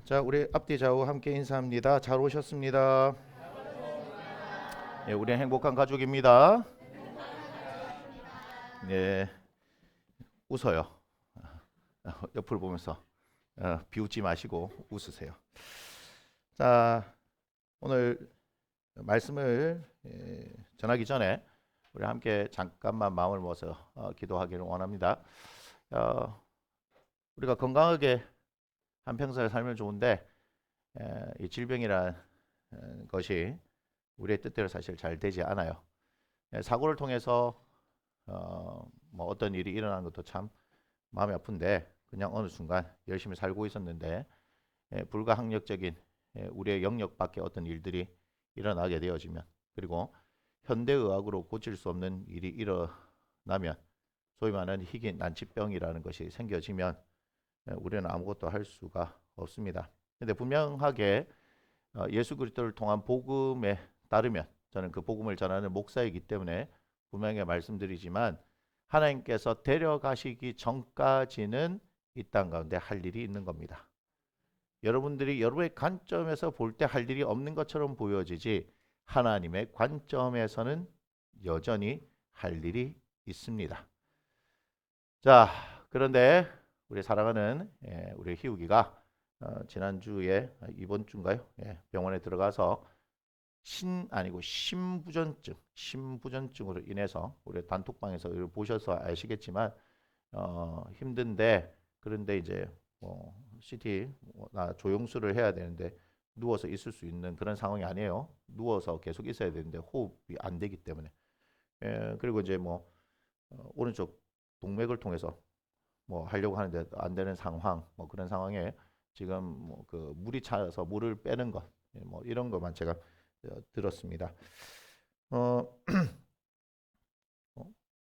자, 우리 앞뒤 좌우 함께 인사합니다. 잘 오셨습니다. 예, 우리 행복한 가족입니다. 네, 웃어요. 옆을 보면서 비웃지 마시고 웃으세요. 자, 오늘 말씀을 전하기 전에 우리 함께 잠깐만 마음을 모아서 기도하기를 원합니다. 우리가 건강하게 한평생을 살면 좋은데 이 질병이란 것이 우리의 뜻대로 사실 잘 되지 않아요. 사고를 통해서 뭐 어떤 일이 일어나는 것도 참 마음이 아픈데 그냥 어느 순간 열심히 살고 있었는데 불가항력적인 우리의 영역 밖의 어떤 일들이 일어나게 되어지면, 그리고 현대의학으로 고칠 수 없는 일이 일어나면, 소위 말하는 희귀 난치병이라는 것이 생겨지면 우리는 아무것도 할 수가 없습니다. 근데 분명하게 예수 그리스도를 통한 복음에 따르면, 저는 그 복음을 전하는 목사이기 때문에 분명히 말씀드리지만, 하나님께서 데려가시기 전까지는 이 땅 가운데 할 일이 있는 겁니다. 여러분들이 여러분의 관점에서 볼 때 할 일이 없는 것처럼 보여지지, 하나님의 관점에서는 여전히 할 일이 있습니다. 자, 그런데 우리 사랑하는 우리 희욱이가 지난주에, 이번 주인가요? 병원에 들어가서 심부전증으로 인해서, 우리 단톡방에서 보셔서 아시겠지만 힘든데, 그런데 이제 CT나 조영술을 해야 되는데 누워서 있을 수 있는 그런 상황이 아니에요. 누워서 계속 있어야 되는데 호흡이 안 되기 때문에. 그리고 이제 오른쪽 동맥을 통해서 하려고 하는데 안 되는 상황, 그런 상황에 지금 그 물이 차서 물을 빼는 것, 이런 것만 제가 들었습니다.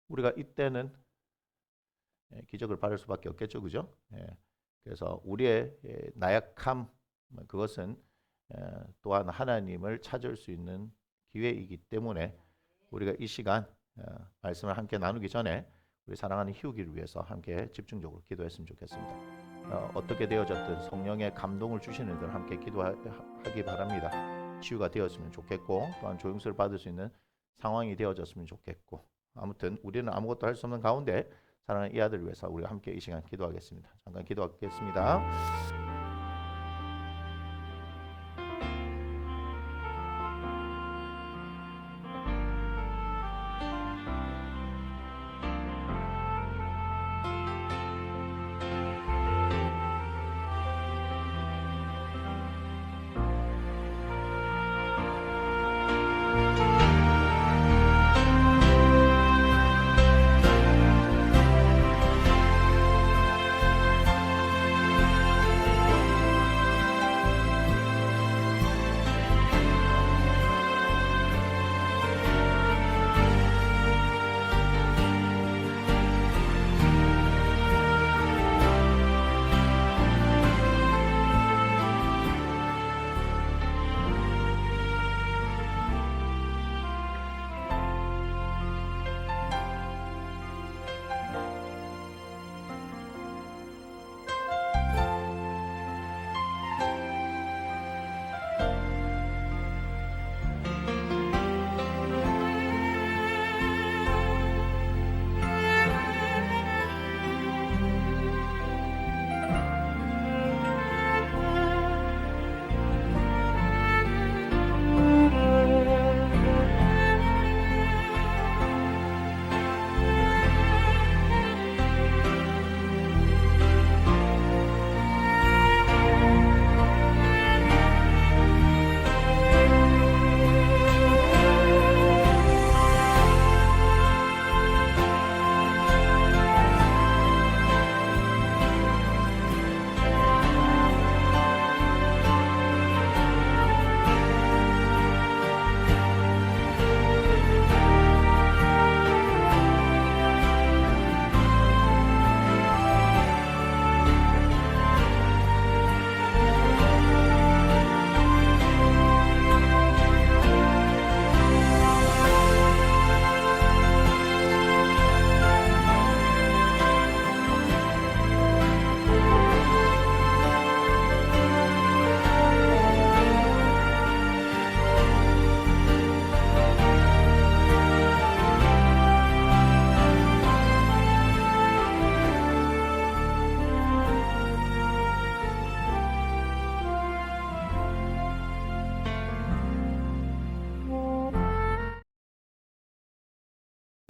우리가 이때는 기적을 바랄 수밖에 없겠죠, 그죠? 그래서 우리의 나약함, 그것은 또한 하나님을 찾을 수 있는 기회이기 때문에 우리가 이 시간 말씀을 함께 나누기 전에 우리 사랑하는 희우기를 위해서 함께 집중적으로 기도했으면 좋겠습니다. 어떻게 되어졌든 성령의 감동을 주시는 대로 함께 기도하기 바랍니다. 치유가 되었으면 좋겠고, 또한 조용수를 받을 수 있는 상황이 되어졌으면 좋겠고, 아무튼 우리는 아무것도 할 수 없는 가운데 사랑하는 이 아들을 위해서 우리가 함께 이 시간 기도하겠습니다. 잠깐 기도하겠습니다.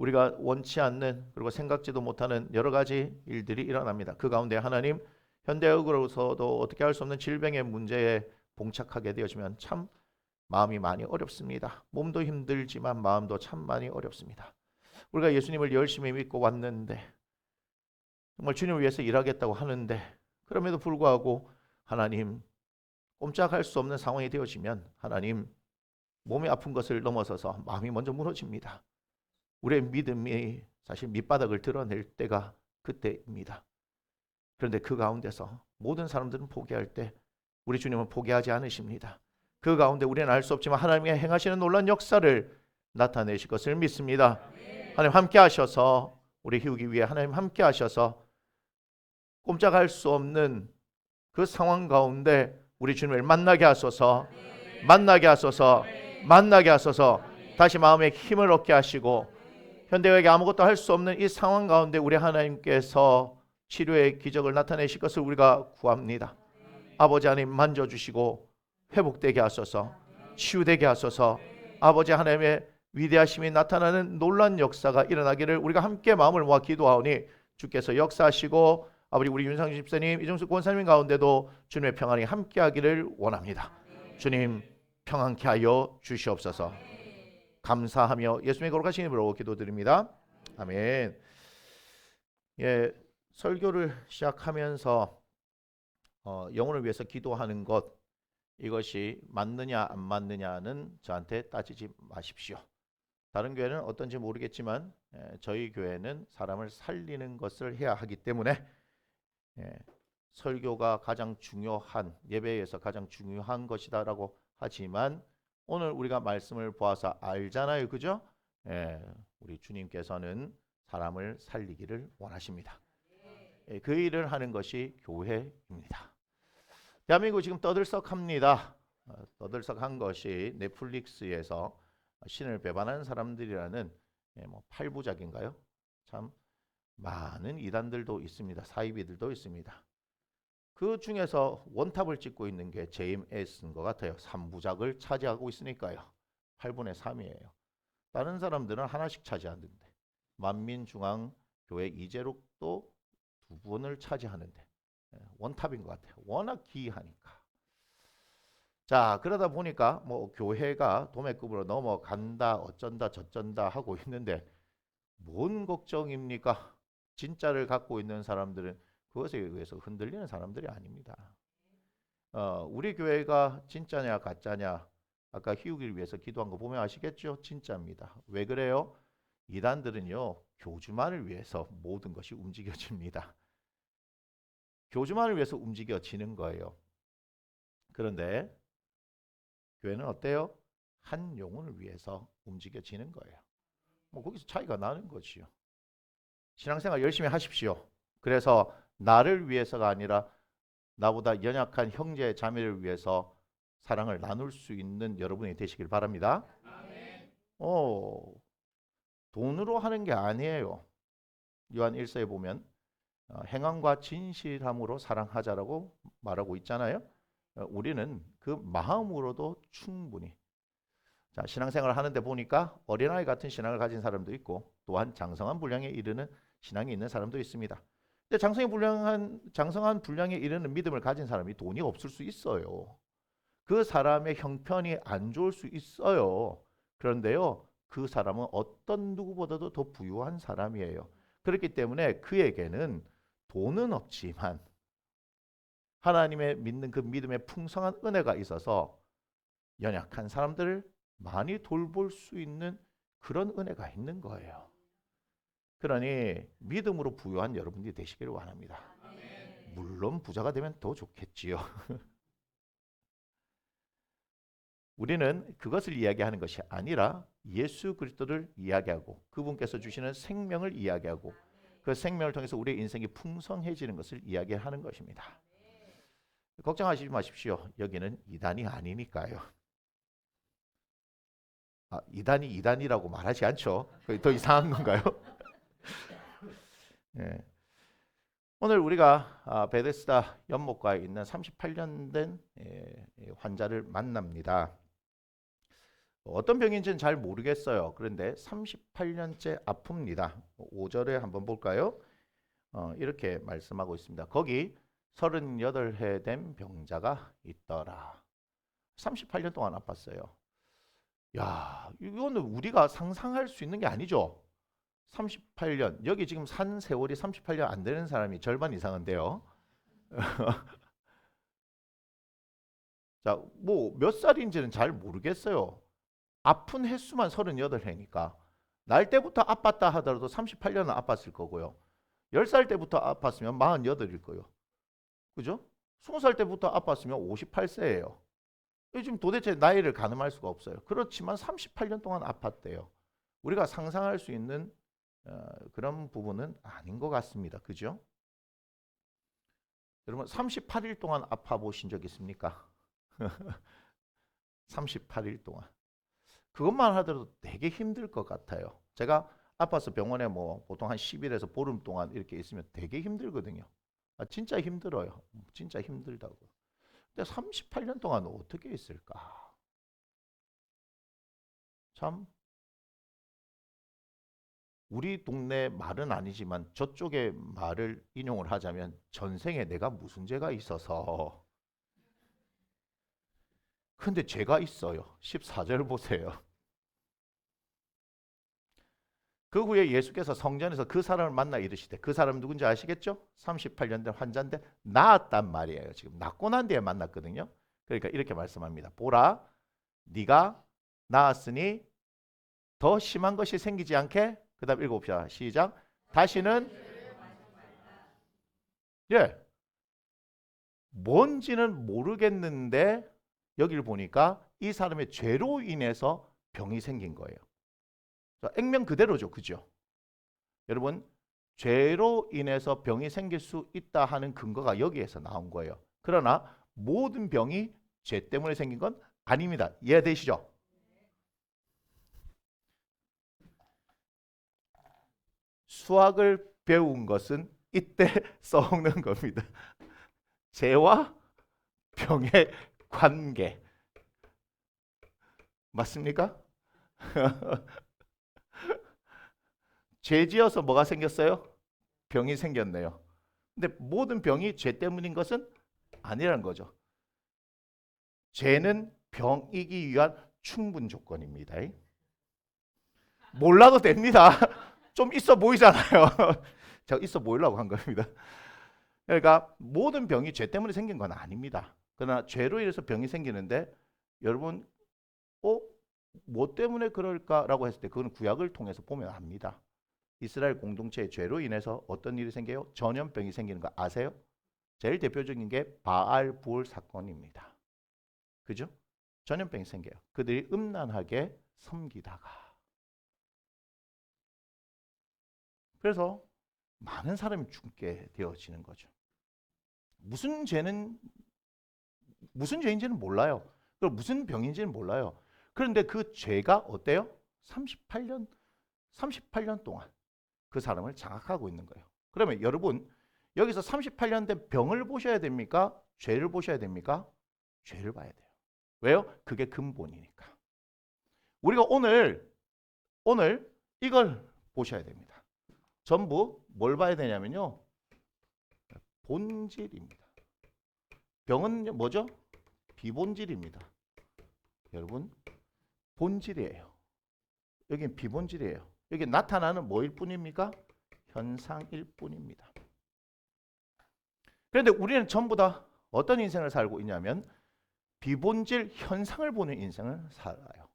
우리가 원치 않는 그리고 생각지도 못하는 여러 가지 일들이 일어납니다. 그 가운데 하나님 현대의학으로서도 어떻게 할 수 없는 질병의 문제에 봉착하게 되어지면 참 마음이 많이 어렵습니다. 몸도 힘들지만 마음도 참 많이 어렵습니다. 우리가 예수님을 열심히 믿고 왔는데 정말 주님을 위해서 일하겠다고 하는데 그럼에도 불구하고 하나님 꼼짝할 수 없는 상황이 되어지면 하나님 몸이 아픈 것을 넘어서서 마음이 먼저 무너집니다. 우리의 믿음이 사실 밑바닥을 드러낼 때가 그때입니다. 그런데 그 가운데서 모든 사람들은 포기할 때 우리 주님은 포기하지 않으십니다. 그 가운데 우리는 알 수 없지만 하나님의 행하시는 놀라운 역사를 나타내실 것을 믿습니다. 하나님 함께 하셔서 우리 희우기 위해 하나님 함께 하셔서 꼼짝할 수 없는 그 상황 가운데 우리 주님을 만나게 하소서, 만나게 하소서, 만나게 하소서. 다시 마음에 힘을 얻게 하시고 현대의학이 아무것도 할 수 없는 이 상황 가운데 우리 하나님께서 치료의 기적을 나타내실 것을 우리가 구합니다. 아버지 하나님 만져주시고 회복되게 하소서, 치유되게 하소서. 아버지 하나님의 위대하심이 나타나는 놀라운 역사가 일어나기를 우리가 함께 마음을 모아 기도하오니 주께서 역사하시고 아버지 우리 윤상준 집사님, 이종숙 권사님 가운데도 주님의 평안이 함께하기를 원합니다. 주님 평안케 하여 주시옵소서. 감사하며 예수님의 거룩하신 이름으로 기도드립니다. 아멘. 예, 설교를 시작하면서 영혼을 위해서 기도하는 것 이것이 맞느냐 안 맞느냐는 저한테 따지지 마십시오. 다른 교회는 어떤지 모르겠지만 저희 교회는 사람을 살리는 것을 해야 하기 때문에 설교가 가장 중요한 예배에서 가장 중요한 것이다라고 하지만 오늘 우리가 말씀을 보아서 알잖아요, 그죠? 우리 주님께서는 사람을 살리기를 원하십니다. 그 일을 하는 것이 교회입니다. 대한민국 지금 떠들썩합니다. 떠들썩한 것이 넷플릭스에서 신을 배반하는 사람들이라는 8부작인가요? 참 많은 이단들도 있습니다. 사이비들도 있습니다. 그 중에서 원탑을 찍고 있는 게 JMS인 것 같아요. 3부작을 차지하고 있으니까요. 8분의 3이에요. 다른 사람들은 하나씩 차지하는데 만민중앙교회 이재록도 2분을 차지하는데 원탑인 것 같아요. 워낙 기이하니까. 자, 그러다 보니까 교회가 도매급으로 넘어간다 어쩐다 저쩐다 하고 있는데 뭔 걱정입니까? 진짜를 갖고 있는 사람들은 그것에 의해서 흔들리는 사람들이 아닙니다. 우리 교회가 진짜냐 가짜냐 아까 희우기를 위해서 기도한 거 보면 아시겠죠? 진짜입니다. 왜 그래요? 이단들은요 교주만을 위해서 모든 것이 움직여집니다. 교주만을 위해서 움직여지는 거예요. 그런데 교회는 어때요? 한 영혼을 위해서 움직여지는 거예요. 거기서 차이가 나는 거지요. 신앙생활 열심히 하십시오. 그래서 나를 위해서가 아니라 나보다 연약한 형제 자매를 위해서 사랑을 나눌 수 있는 여러분이 되시길 바랍니다. 돈으로 하는 게 아니에요. 요한 1서에 보면 행함과 진실함으로 사랑하자라고 말하고 있잖아요. 우리는 그 마음으로도 충분히 자, 신앙생활을 하는데 보니까 어린아이 같은 신앙을 가진 사람도 있고 또한 장성한 분량에 이르는 신앙이 있는 사람도 있습니다. 근데 장성한 분량에 이르는 믿음을 가진 사람이 돈이 없을 수 있어요. 그 사람의 형편이 안 좋을 수 있어요. 그런데요, 그 사람은 어떤 누구보다도 더 부유한 사람이에요. 그렇기 때문에 그에게는 돈은 없지만 하나님의 믿는 그 믿음의 풍성한 은혜가 있어서 연약한 사람들을 많이 돌볼 수 있는 그런 은혜가 있는 거예요. 그러니 믿음으로 부유한 여러분들이 되시기를 원합니다. 물론 부자가 되면 더 좋겠지요. 우리는 그것을 이야기하는 것이 아니라 예수 그리스도를 이야기하고 그분께서 주시는 생명을 이야기하고 그 생명을 통해서 우리의 인생이 풍성해지는 것을 이야기하는 것입니다. 걱정하시지 마십시오. 여기는 이단이 아니니까요. 이단이 이단이라고 말하지 않죠. 더 이상한 건가요? 네. 오늘 우리가 베데스다 연못가에 있는 38년 된 환자를 만납니다. 어떤 병인지는 잘 모르겠어요. 그런데 38년째 아픕니다. 5절에 한번 볼까요? 이렇게 말씀하고 있습니다. 거기 38해 된 병자가 있더라. 38년 동안 아팠어요. 야, 이거는 우리가 상상할 수 있는 게 아니죠. 38년. 여기 지금 산 세월이 38년 안 되는 사람이 절반 이상인데요. 자, 뭐 몇 살인지는 잘 모르겠어요. 아픈 횟수만 38회니까. 날 때부터 아팠다 하더라도 38년은 아팠을 거고요. 10살 때부터 아팠으면 48일 거예요. 그죠? 20살 때부터 아팠으면 58세예요. 요즘 도대체 나이를 가늠할 수가 없어요. 그렇지만 38년 동안 아팠대요. 우리가 상상할 수 있는 그런 부분은 아닌 것 같습니다. 그죠? 여러분 38일 동안 아파 보신 적 있습니까? 38일 동안. 그것만 하더라도 되게 힘들 것 같아요. 제가 아파서 병원에 뭐 보통 한 10일에서 보름 동안 이렇게 있으면 되게 힘들거든요. 진짜 힘들어요. 진짜 힘들다고. 근데 38년 동안 어떻게 있을까? 참 우리 동네 말은 아니지만 저쪽의 말을 인용을 하자면 전생에 내가 무슨 죄가 있어서 근데 죄가 있어요. 14절 보세요. 그 후에 예수께서 성전에서 그 사람을 만나 이르시되 그 사람 누군지 아시겠죠? 38년 된 환자인데 나았단 말이에요. 지금 낫고 난 뒤에 만났거든요. 그러니까 이렇게 말씀합니다. 보라 네가 나았으니 더 심한 것이 생기지 않게 그 다음 읽어봅시다. 시작. 다시는 뭔지는 모르겠는데 여기를 보니까 이 사람의 죄로 인해서 병이 생긴 거예요. 액면 그대로죠. 그죠? 여러분 죄로 인해서 병이 생길 수 있다 하는 근거가 여기에서 나온 거예요. 그러나 모든 병이 죄 때문에 생긴 건 아닙니다. 이해되시죠? 수학을 배운 것은 이때 써먹는 겁니다. 죄와 병의 관계. 맞습니까? 죄 지어서 뭐가 생겼어요? 병이 생겼네요. 근데 모든 병이 죄 때문인 것은 아니라는 거죠. 죄는 병이기 위한 충분 조건입니다. 몰라도 됩니다. 좀 있어 보이잖아요. 제가 있어 보이려고 한 겁니다. 그러니까 모든 병이 죄 때문에 생긴 건 아닙니다. 그러나 죄로 인해서 병이 생기는데 여러분 뭐 때문에 그럴까라고 했을 때 그건 구약을 통해서 보면 압니다. 이스라엘 공동체의 죄로 인해서 어떤 일이 생겨요? 전염병이 생기는 거 아세요? 제일 대표적인 게 바알 부올 사건입니다. 그죠? 전염병이 생겨요. 그들이 음란하게 섬기다가. 그래서 많은 사람이 죽게 되어지는 거죠. 무슨 죄인지는 몰라요. 그리고 무슨 병인지는 몰라요. 그런데 그 죄가 어때요? 38년 동안 그 사람을 장악하고 있는 거예요. 그러면 여러분 여기서 38년 된 병을 보셔야 됩니까? 죄를 보셔야 됩니까? 죄를 봐야 돼요. 왜요? 그게 근본이니까. 우리가 오늘 이걸 보셔야 됩니다. 전부 뭘 봐야 되냐면요. 본질입니다. 병은 뭐죠? 비본질입니다. 여러분 본질이에요. 여기는 비본질이에요. 여기 나타나는 뭐일 뿐입니까? 현상일 뿐입니다. 그런데 우리는 전부 다 어떤 인생을 살고 있냐면 비본질 현상을 보는 인생을 살아요.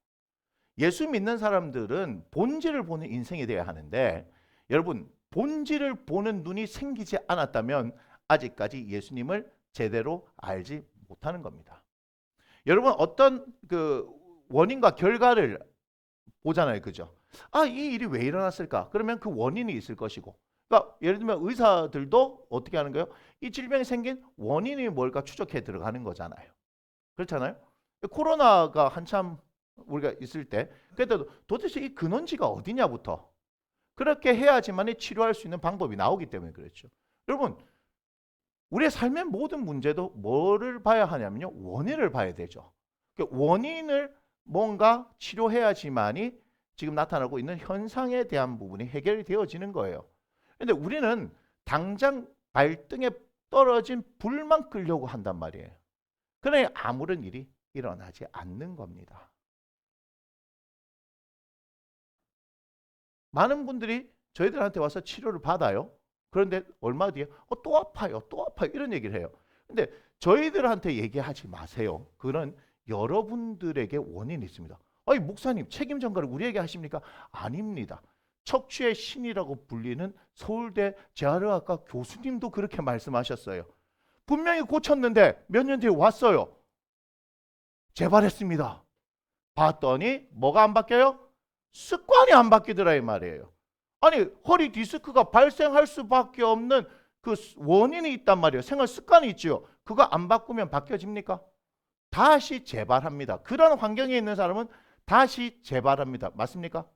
예수 믿는 사람들은 본질을 보는 인생이 되어야 하는데 여러분 본질을 보는 눈이 생기지 않았다면 아직까지 예수님을 제대로 알지 못하는 겁니다. 여러분 어떤 그 원인과 결과를 보잖아요. 그죠? 이 일이 왜 일어났을까? 그러면 그 원인이 있을 것이고. 그러니까 예를 들면 의사들도 어떻게 하는 거예요? 이 질병이 생긴 원인이 뭘까 추적해 들어가는 거잖아요. 그렇잖아요? 코로나가 한참 우리가 있을 때 그때도 도대체 이 근원지가 어디냐부터 그렇게 해야지만 치료할 수 있는 방법이 나오기 때문에 그렇죠. 여러분 우리의 삶의 모든 문제도 뭐를 봐야 하냐면요. 원인을 봐야 되죠. 원인을 뭔가 치료해야지만이 지금 나타나고 있는 현상에 대한 부분이 해결이 되어지는 거예요. 근데 우리는 당장 발등에 떨어진 불만 끌려고 한단 말이에요. 그러니 아무런 일이 일어나지 않는 겁니다. 많은 분들이 저희들한테 와서 치료를 받아요. 그런데 얼마 뒤에 또 아파요, 또 아파요 이런 얘기를 해요. 근데 저희들한테 얘기하지 마세요. 그런 여러분들에게 원인이 있습니다. 아니 목사님 책임 전가를 우리에게 하십니까? 아닙니다. 척추의 신이라고 불리는 서울대 재활의학과 교수님도 그렇게 말씀하셨어요. 분명히 고쳤는데 몇 년 뒤에 왔어요. 재발했습니다. 봤더니 뭐가 안 바뀌어요? 습관이 안 바뀌더라 이 말이에요. 아니 허리 디스크가 발생할 수밖에 없는 그 원인이 있단 말이에요. 생활 습관이 있지요. 그거 안 바꾸면 바뀌어집니까? 다시 재발합니다. 그런 환경에 있는 사람은 다시 재발합니다. 맞습니까?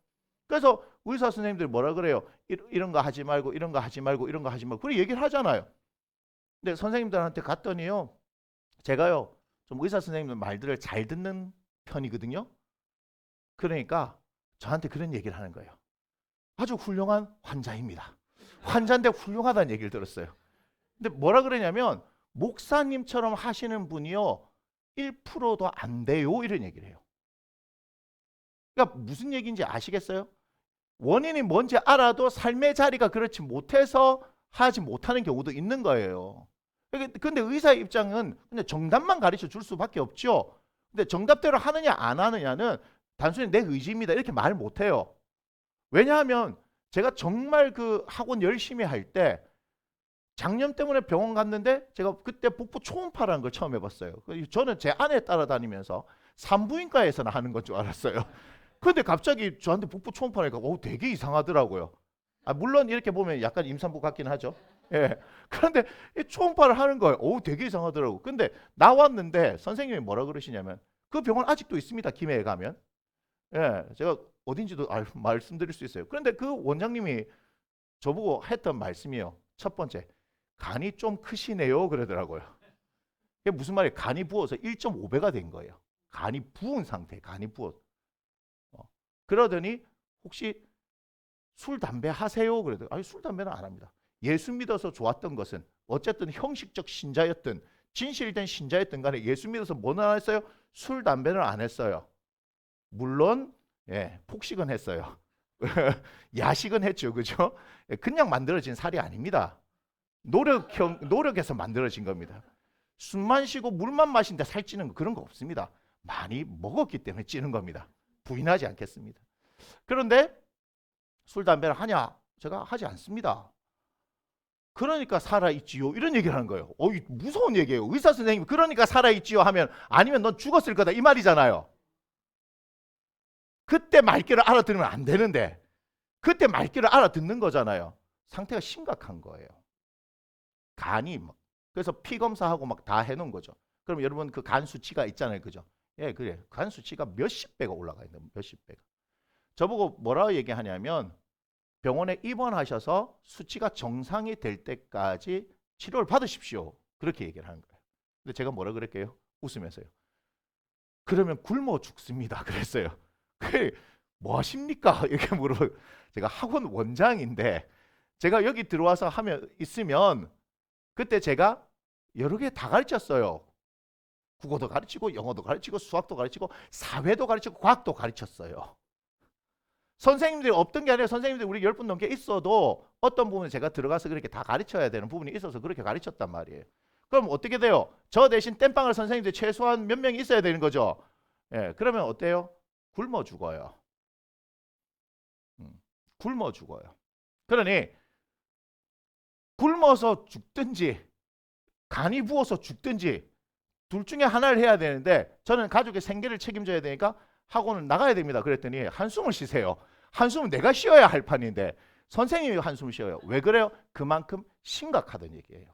그래서 의사 선생님들이 뭐라 그래요? 이런 거 하지 말고 이런 거 하지 말고 이런 거 하지 말고 그렇게 얘기를 하잖아요. 근데 선생님들한테 갔더니요. 제가요. 좀 의사 선생님들 말들을 잘 듣는 편이거든요. 그러니까 저한테 그런 얘기를 하는 거예요. 아주 훌륭한 환자입니다. 환자인데 훌륭하다는 얘기를 들었어요. 근데 뭐라 그러냐면 목사님처럼 하시는 분이요. 1%도 안 돼요. 이런 얘기를 해요. 그러니까 무슨 얘기인지 아시겠어요? 원인이 뭔지 알아도 삶의 자리가 그렇지 못해서 하지 못하는 경우도 있는 거예요. 근데 의사의 입장은 그냥 정답만 가르쳐 줄 수밖에 없죠. 근데 정답대로 하느냐 안 하느냐는 단순히 내 의지입니다. 이렇게 말 못해요. 왜냐하면 제가 정말 그 학원 열심히 할 때 장염 때문에 병원 갔는데 제가 그때 복부 초음파라는 걸 처음 해봤어요. 저는 제 아내 따라다니면서 산부인과에서나 하는 건 줄 알았어요. 근데 갑자기 저한테 복부 초음파니까 되게 이상하더라고요. 물론 이렇게 보면 약간 임산부 같긴 하죠. 예. 그런데 이 초음파를 하는 거예요. 되게 이상하더라고. 근데 나왔는데 선생님이 뭐라 그러시냐면 그 병원 아직도 있습니다. 김해에 가면. 예. 제가 어딘지도 말씀드릴 수 있어요. 그런데 그 원장님이 저보고 했던 말씀이요. 첫 번째, 간이 좀 크시네요. 그러더라고요. 그게 무슨 말이에요? 간이 부어서 1.5배가 된 거예요. 간이 부은 상태, 간이 부어. 그러더니 혹시 술, 담배 하세요? 그러더니 아니 술, 담배는 안 합니다. 예수 믿어서 좋았던 것은 어쨌든 형식적 신자였든 진실된 신자였든 간에 예수 믿어서 뭐는 안 했어요? 술, 담배는 안 했어요. 물론 폭식은 했어요. 야식은 했죠. 그죠? 그냥 만들어진 살이 아닙니다. 노력해서 만들어진 겁니다. 술만 쉬고 물만 마신데 살찌는 거 그런 거 없습니다. 많이 먹었기 때문에 찌는 겁니다. 부인하지 않겠습니다. 그런데 술, 담배를 하냐? 제가 하지 않습니다. 그러니까 살아있지요. 이런 얘기를 하는 거예요. 무서운 얘기예요. 의사 선생님이 그러니까 살아있지요 하면 아니면 넌 죽었을 거다 이 말이잖아요. 그때 말귀를 알아들으면 안 되는데 그때 말귀를 알아듣는 거잖아요. 상태가 심각한 거예요. 간이 그래서 피 검사하고 막 다 해놓은 거죠. 그럼 여러분 그 간 수치가 있잖아요. 그죠? 예, 그래. 간 수치가 몇십 배가 올라가 있는 몇십 배가. 저보고 뭐라고 얘기하냐면 병원에 입원하셔서 수치가 정상이 될 때까지 치료를 받으십시오. 그렇게 얘기를 하는 거예요. 근데 제가 뭐라 그랬게요? 웃으면서요. 그러면 굶어 죽습니다. 그랬어요. 뭐 하십니까? 이렇게 물어. 제가 학원 원장인데 제가 여기 들어와서 하면 있으면 그때 제가 여러 개 다 가르쳤어요. 국어도 가르치고 영어도 가르치고 수학도 가르치고 사회도 가르치고 과학도 가르쳤어요. 선생님들이 없던 게 아니라 선생님들이 우리 10분 넘게 있어도 어떤 부분은 제가 들어가서 그렇게 다 가르쳐야 되는 부분이 있어서 그렇게 가르쳤단 말이에요. 그럼 어떻게 돼요? 저 대신 땜빵을 선생님들 최소한 몇 명이 있어야 되는 거죠. 예, 그러면 어때요? 굶어 죽어요. 굶어 죽어요. 그러니 굶어서 죽든지 간이 부어서 죽든지 둘 중에 하나를 해야 되는데 저는 가족의 생계를 책임져야 되니까 학원을 나가야 됩니다. 그랬더니 한숨을 쉬세요. 한숨은 내가 쉬어야 할 판인데 선생님이 한숨을 쉬어요. 왜 그래요? 그만큼 심각하다는 얘기예요.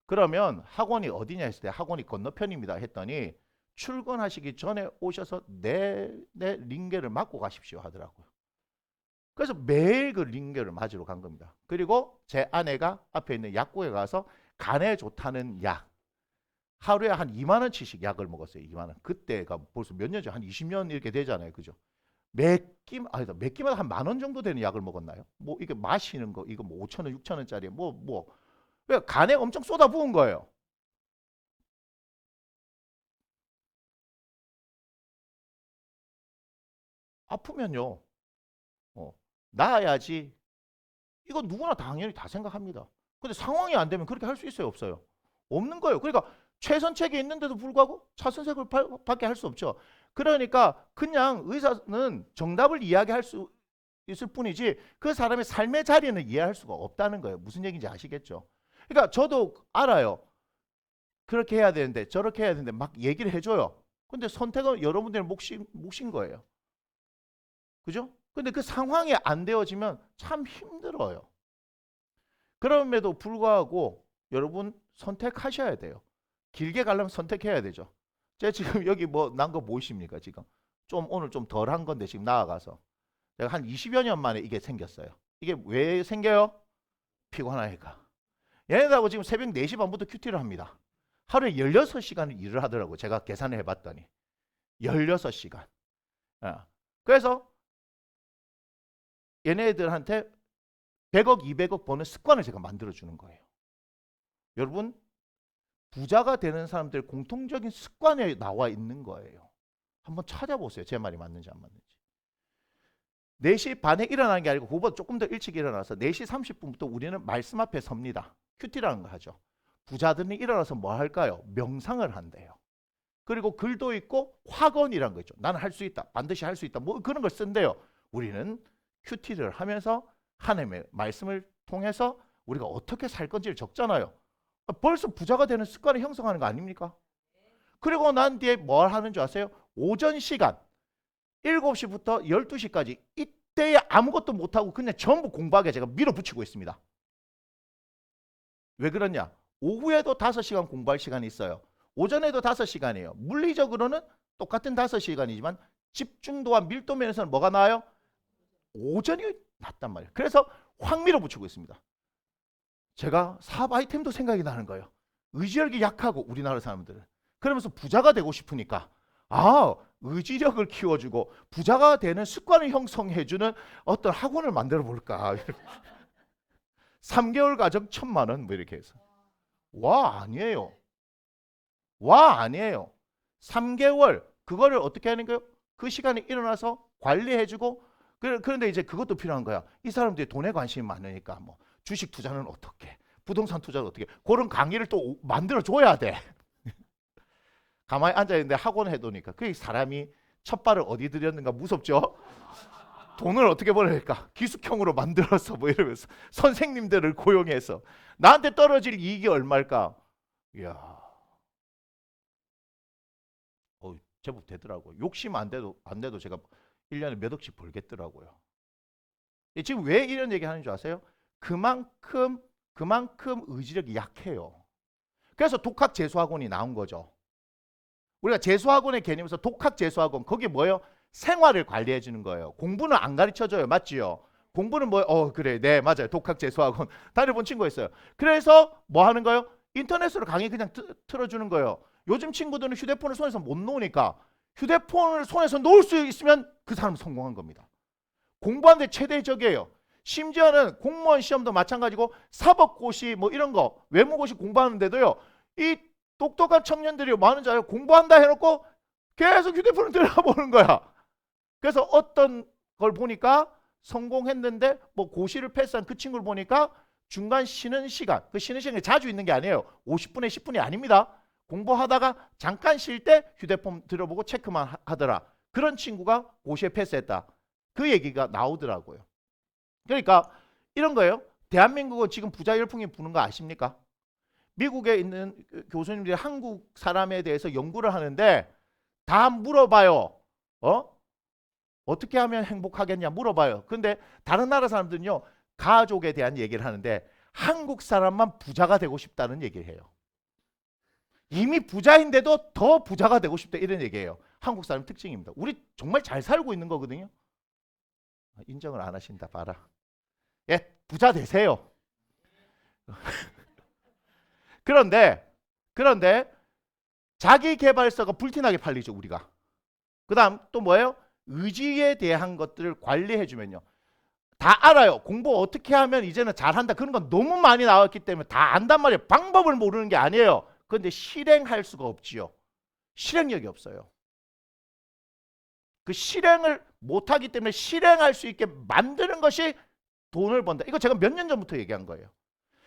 그러면 학원이 어디냐 했을 때 학원이 건너편입니다 했더니 출근하시기 전에 오셔서 내 링게를 맞고 가십시오 하더라고요. 그래서 매일 그 링게를 맞으러 간 겁니다. 그리고 제 아내가 앞에 있는 약국에 가서 간에 좋다는 약 하루에 한 2만 원치씩 약을 먹었어요. 2만 원. 그때가 벌써 몇 년째 한 20년 이렇게 되잖아요. 그죠? 몇 끼마다 한 10,000원 정도 되는 약을 먹었나요? 뭐 이게 마시는 거 이거 뭐 5천 원, 6천 원짜리 왜 간에 엄청 쏟아부은 거예요. 아프면요. 어, 나아야지. 이거 누구나 당연히 다 생각합니다. 근데 상황이 안 되면 그렇게 할 수 있어요, 없어요? 없는 거예요. 그러니까 최선책이 있는데도 불구하고 차선책을 밖에 할 수 없죠. 그러니까 그냥 의사는 정답을 이야기할 수 있을 뿐이지 그 사람의 삶의 자리는 이해할 수가 없다는 거예요. 무슨 얘기인지 아시겠죠? 그러니까 저도 알아요. 그렇게 해야 되는데 저렇게 해야 되는데 막 얘기를 해줘요. 근데 선택은 여러분들의 몫인 거예요. 그죠? 근데 그 상황이 안 되어지면 참 힘들어요. 그럼에도 불구하고 여러분 선택하셔야 돼요. 길게 가려면 선택해야 되죠. 제가 지금 여기 뭐 난 거 보이십니까 지금? 좀 오늘 좀 덜한 건데 지금 나아가서 내가 한 20여 년 만에 이게 생겼어요. 이게 왜 생겨요? 피곤하니까. 얘네들하고 지금 새벽 4시 반부터 큐티를 합니다. 하루에 16시간을 일을 하더라고요. 제가 계산을 해봤더니 16시간. 그래서 얘네들한테 100억, 200억 버는 습관을 제가 만들어주는 거예요. 여러분 부자가 되는 사람들 공통적인 습관에 나와 있는 거예요. 한번 찾아보세요. 제 말이 맞는지 안 맞는지. 4시 반에 일어나는 게 아니고 그보다 조금 더 일찍 일어나서 4시 30분부터 우리는 말씀 앞에 섭니다. 큐티라는 거 하죠. 부자들이 일어나서 뭐 할까요? 명상을 한대요. 그리고 글도 있고 확언이란 거 있죠. 나는 할 수 있다. 반드시 할 수 있다. 뭐 그런 걸 쓴대요. 우리는 큐티를 하면서 하나님의 말씀을 통해서 우리가 어떻게 살 건지를 적잖아요. 벌써 부자가 되는 습관을 형성하는 거 아닙니까? 그리고 난 뒤에 뭘 하는 줄 아세요? 오전 시간 7시부터 12시까지 이때에 아무것도 못하고 그냥 전부 공부하게 제가 밀어붙이고 있습니다. 왜 그러냐? 오후에도 5시간 공부할 시간이 있어요. 오전에도 5시간이에요. 물리적으로는 똑같은 5시간이지만 집중도와 밀도 면에서는 뭐가 나아요? 오전이 낫단 말이에요. 그래서 확 밀어붙이고 있습니다. 제가 사업 아이템도 생각이 나는 거예요. 의지력이 약하고 우리나라 사람들은. 그러면서 부자가 되고 싶으니까 의지력을 키워주고 부자가 되는 습관을 형성해주는 어떤 학원을 만들어 볼까. 3개월 과정 1,000만 원 뭐 이렇게 해서. 아니에요. 아니에요. 3개월 그거를 어떻게 하는 거예요? 그 시간에 일어나서 관리해주고 그런데 이제 그것도 필요한 거야. 이 사람들이 돈에 관심이 많으니까 뭐 주식 투자는 어떻게, 부동산 투자는 어떻게 그런 강의를 또 만들어 줘야 돼. 가만히 앉아 있는데 학원 해두니까 그 사람이 첫 발을 어디 들였는가 무섭죠. 돈을 어떻게 벌을까? 기숙형으로 만들어서 뭐 이러면서 선생님들을 고용해서 나한테 떨어질 이익이 얼마일까? 이야, 제법 되더라고요. 욕심 안 돼도 제가 1년에 몇 억씩 벌겠더라고요. 지금 왜 이런 얘기 하는 줄 아세요? 그만큼 의지력이 약해요. 그래서 독학 재수학원이 나온 거죠. 우리가 재수학원의 개념에서 독학 재수학원 거기 뭐예요? 생활을 관리해 주는 거예요. 공부는 안 가르쳐 줘요. 맞지요? 공부는 뭐예요? 그래. 네, 맞아요. 독학 재수학원. 다녀본 친구가 있어요. 그래서 뭐 하는 거예요? 인터넷으로 강의 그냥 틀어주는 거예요. 요즘 친구들은 휴대폰을 손에서 못 놓으니까 휴대폰을 손에서 놓을 수 있으면 그 사람은 성공한 겁니다. 공부하는데 최대적이에요. 심지어는 공무원 시험도 마찬가지고 사법고시 뭐 이런 거 외무고시 공부하는데도요. 이 똑똑한 청년들이 뭐 하는 줄 알아요? 공부한다 해놓고 계속 휴대폰을 들여다보는 거야. 그래서 어떤 걸 보니까 성공했는데 뭐 고시를 패스한 그 친구를 보니까 중간 쉬는 시간, 그 쉬는 시간이 자주 있는 게 아니에요. 50분에 10분이 아닙니다. 공부하다가 잠깐 쉴 때 휴대폰 들여보고 체크만 하더라. 그런 친구가 고시에 패스했다. 그 얘기가 나오더라고요. 그러니까 이런 거예요. 대한민국은 지금 부자 열풍이 부는 거 아십니까? 미국에 있는 교수님들이 한국 사람에 대해서 연구를 하는데 다 물어봐요. 어떻게 하면 행복하겠냐 물어봐요. 근데 다른 나라 사람들은요. 가족에 대한 얘기를 하는데 한국 사람만 부자가 되고 싶다는 얘기를 해요. 이미 부자인데도 더 부자가 되고 싶다 이런 얘기예요. 한국 사람 특징입니다. 우리 정말 잘 살고 있는 거거든요. 인정을 안 하신다 봐라. 예, 부자 되세요. 그런데 자기 개발서가 불티나게 팔리죠, 우리가. 그 다음 또 뭐예요? 의지에 대한 것들을 관리해주면요. 다 알아요. 공부 어떻게 하면 이제는 잘한다. 그런 건 너무 많이 나왔기 때문에 다 안단 말이에요. 방법을 모르는 게 아니에요. 그런데 실행할 수가 없지요. 실행력이 없어요. 그 실행을 못하기 때문에 실행할 수 있게 만드는 것이 돈을 번다. 이거 제가 몇 년 전부터 얘기한 거예요.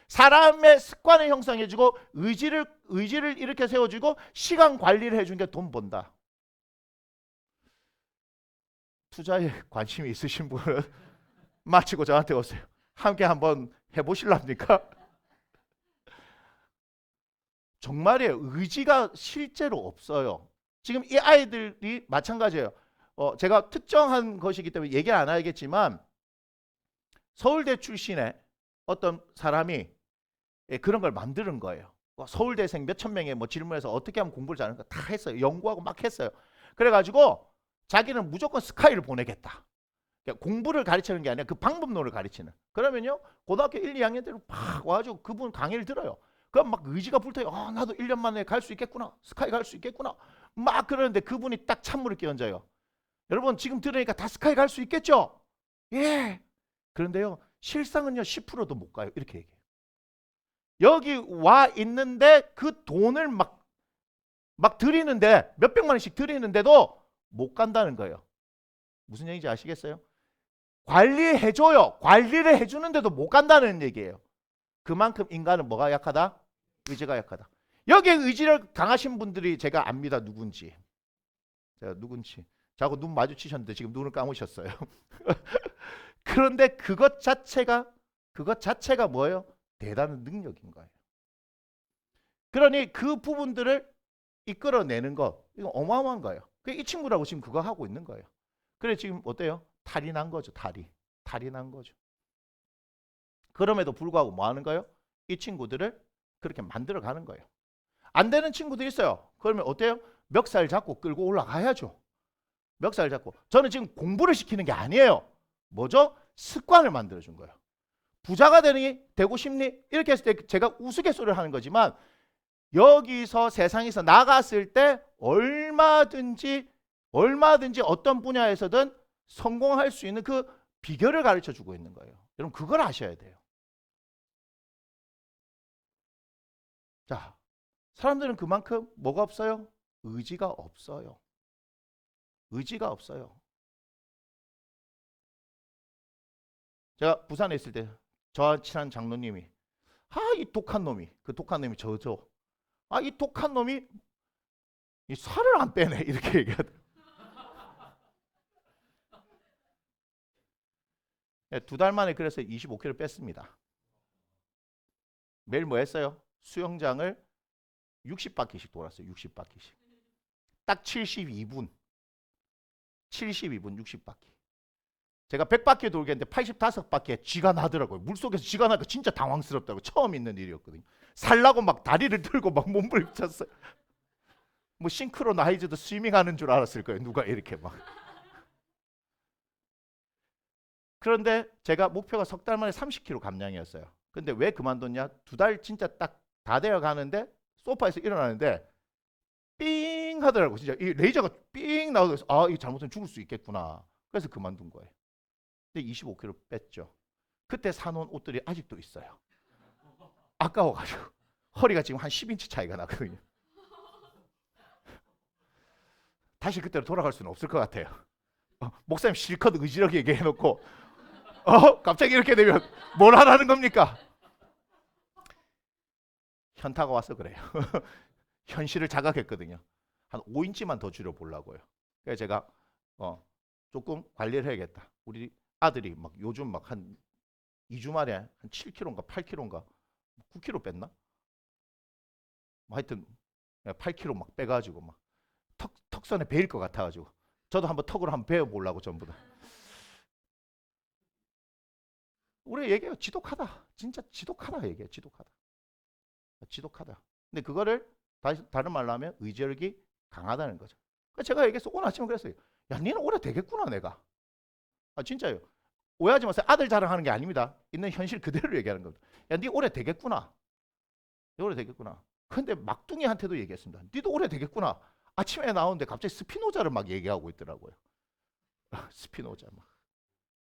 사람의 습관을 형성해주고 의지를 이렇게 세워주고 시간 관리를 해주는 게 돈 번다. 투자에 관심이 있으신 분은 마치고 저한테 오세요. 함께 한번 해보실랍니까? 정말이에요. 의지가 실제로 없어요. 지금 이 아이들이 마찬가지예요. 제가 특정한 것이기 때문에 얘기를 안 하겠지만 서울대 출신의 어떤 사람이 그런 걸 만드는 거예요. 서울대생 몇천 명의 질문해서 어떻게 하면 공부를 잘하는가 다 했어요. 연구하고 막 했어요. 그래가지고 자기는 무조건 스카이를 보내겠다. 그러니까 공부를 가르치는 게 아니라 그 방법론을 가르치는. 그러면요 고등학교 1, 2학년 때는 막 와가지고 그분 강의를 들어요. 그럼 막 의지가 불타요. 나도 1년 만에 갈 수 있겠구나. 스카이 갈 수 있겠구나. 막 그러는데 그분이 딱 찬물을 끼얹어요. 여러분 지금 들으니까 다 스카이 갈 수 있겠죠? 예. 그런데요 실상은요 10%도 못 가요. 이렇게 얘기해요. 여기 와 있는데 그 돈을 막 드리는데 몇백만 원씩 드리는데도 못 간다는 거예요. 무슨 얘기인지 아시겠어요? 관리해줘요. 관리를 해주는데도 못 간다는 얘기예요. 그만큼 인간은 뭐가 약하다? 의지가 약하다. 여기에 의지를 강하신 분들이 제가 압니다. 누군지. 제가 누군지. 자꾸 눈 마주치셨는데 지금 눈을 감으셨어요. 그런데 그것 자체가 뭐예요? 대단한 능력인 거예요. 그러니 그 부분들을 이끌어내는 거 이거 어마어마한 거예요. 이 친구라고 지금 그거 하고 있는 거예요. 그래 지금 어때요? 탈이 난 거죠. 탈이 난 거죠. 그럼에도 불구하고 뭐 하는 거예요? 이 친구들을 그렇게 만들어 가는 거예요. 안 되는 친구도 있어요. 그러면 어때요? 멱살 잡고 끌고 올라가야죠. 멱살 잡고. 저는 지금 공부를 시키는 게 아니에요. 뭐죠? 습관을 만들어 준 거예요. 부자가 되고 싶니? 이렇게 했을 때 제가 우스갯소리를 하는 거지만 여기서 세상에서 나갔을 때 얼마든지 어떤 분야에서든 성공할 수 있는 그 비결을 가르쳐 주고 있는 거예요. 여러분 그걸 아셔야 돼요. 자, 사람들은 그만큼 뭐가 없어요? 의지가 없어요. 의지가 없어요. 제가 부산에 있을 때 저와 친한 장로님이 이 독한 놈이 저죠. 이 독한 놈이 이 살을 안 빼네 이렇게 얘기하더라고요. 2달 만에 그래서 25kg 뺐습니다. 매일 뭐 했어요? 수영장을 60바퀴씩 돌았어요. 60바퀴씩. 딱 72분 60바퀴. 제가 100바퀴 돌겠는데 85바퀴에 쥐가 나더라고요. 물속에서 쥐가 나니까 진짜 당황스럽다고. 처음 있는 일이었거든요. 살라고 막 다리를 들고 막 몸부림쳤어요. 뭐 싱크로나이즈드 스위밍하는 줄 알았을 거예요. 누가 이렇게 막. 그런데 제가 목표가 석 달 만에 30kg 감량이었어요. 근데 왜 그만뒀냐? 2달 진짜 딱 다 되어 가는데 소파에서 일어나는데 삥 하더라고. 진짜 이 레이저가 삥 나오면서 이거 잘못하면 죽을 수 있겠구나. 그래서 그만둔 거예요. 근데 25kg 뺐죠. 그때 사놓은 옷들이 아직도 있어요. 아까워가지고 허리가 지금 한 10인치 차이가 나거든요. 다시 그때로 돌아갈 수는 없을 것 같아요. 목사님 실컷 의지력 얘기해놓고 갑자기 이렇게 되면 뭘 하라는 겁니까? 현타가 와서 그래요. 현실을 자각했거든요. 한 5인치만 더 줄여보려고요. 그래서 제가 조금 관리를 해야겠다. 우리 아들이 막 요즘 막 한 2주 만에 한 7kg인가 8kg인가 9kg 뺐나? 뭐 하여튼 8kg 막 빼가지고 막 턱선에 베일 것 같아가지고 저도 한번 턱으로 한번 베어보려고 전부 다. 우리 얘기해요. 지독하다. 진짜 지독하다 얘기해요. 지독하다. 근데 그거를 다른 말로 하면 의지력이 강하다는 거죠. 제가 얘기해서 오늘 아침에 그랬어요. 야, 니는 오래 되겠구나 내가. 진짜요. 오해하지 마세요. 아들 자랑하는 게 아닙니다. 있는 현실 그대로 얘기하는 겁니다. 야, 니 오래 되겠구나. 오래 되겠구나. 근데 막둥이한테도 얘기했습니다. 니도 오래 되겠구나. 아침에 나오는데 갑자기 스피노자를 막 얘기하고 있더라고요. 스피노자 막.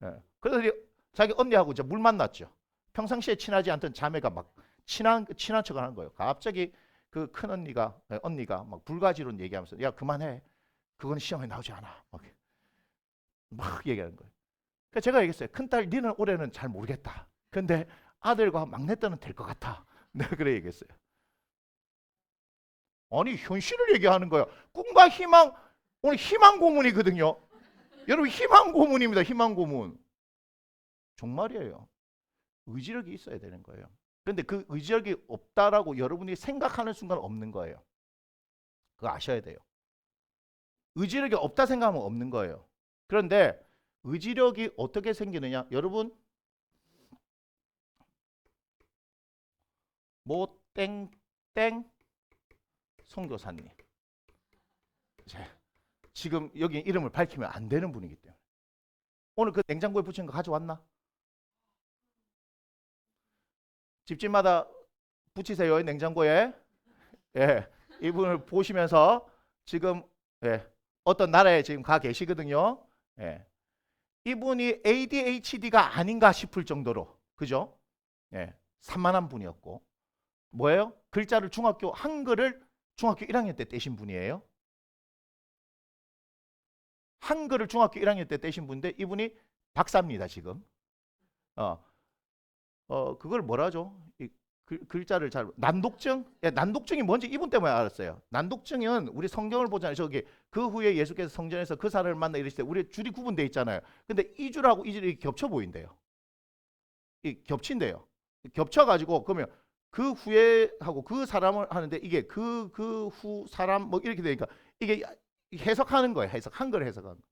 예. 그래서 자기 언니하고 이제 물 만났죠. 평상시에 친하지 않던 자매가 막 친한 척을 하는 거예요. 갑자기 그 큰 언니가 막 불가지론 얘기하면서 야 그만해. 그건 시험에 나오지 않아. 막 얘기하는 거예요. 그러니까 제가 얘기했어요. 큰딸 니는 올해는 잘 모르겠다. 근데 아들과 막내딸은 될 것 같아. 내가 그래 얘기했어요. 아니 현실을 얘기하는 거야. 꿈과 희망. 오늘 희망 고문이거든요. 여러분 희망 고문입니다. 희망 고문. 정말이에요. 의지력이 있어야 되는 거예요. 그런데 그 의지력이 없다라고 여러분이 생각하는 순간 없는 거예요. 그거 아셔야 돼요. 의지력이 없다 생각하면 없는 거예요. 그런데 의지력이 어떻게 생기느냐? 여러분 뭐 땡땡 선교사님. 지금 여기 이름을 밝히면 안 되는 분이기 때문에. 오늘 그 냉장고에 붙인 거 가져왔나? 집집마다 붙이세요. 냉장고에. 예, 이분을 보시면서 지금 어떤 나라에 지금 가 계시거든요. 예, 이분이 ADHD가 아닌가 싶을 정도로 그죠? 산만한 분이었고 뭐예요? 글자를 한글을 중학교 1학년 때 떼신 분이에요. 한글을 중학교 1학년 때 떼신 분인데 이분이 박사입니다 지금. 그걸 뭐라 하죠? 글자를 잘 난독증? 난독증이 뭔지 이분 때문에 알았어요. 난독증은 우리 성경을 보잖아요. 저기 그 후에 예수께서 성전에서 그 사람을 만나 이르실 때 우리 줄이 구분돼 있잖아요. 근데 이 줄하고 이 줄이 겹쳐 보인대요. 겹친대요. 겹쳐가지고 그러면 그 후에 하고 그 사람을 하는데 이게 그 후 사람 뭐 이렇게 되니까 이게 해석하는 거예요. 한글 해석하는 거.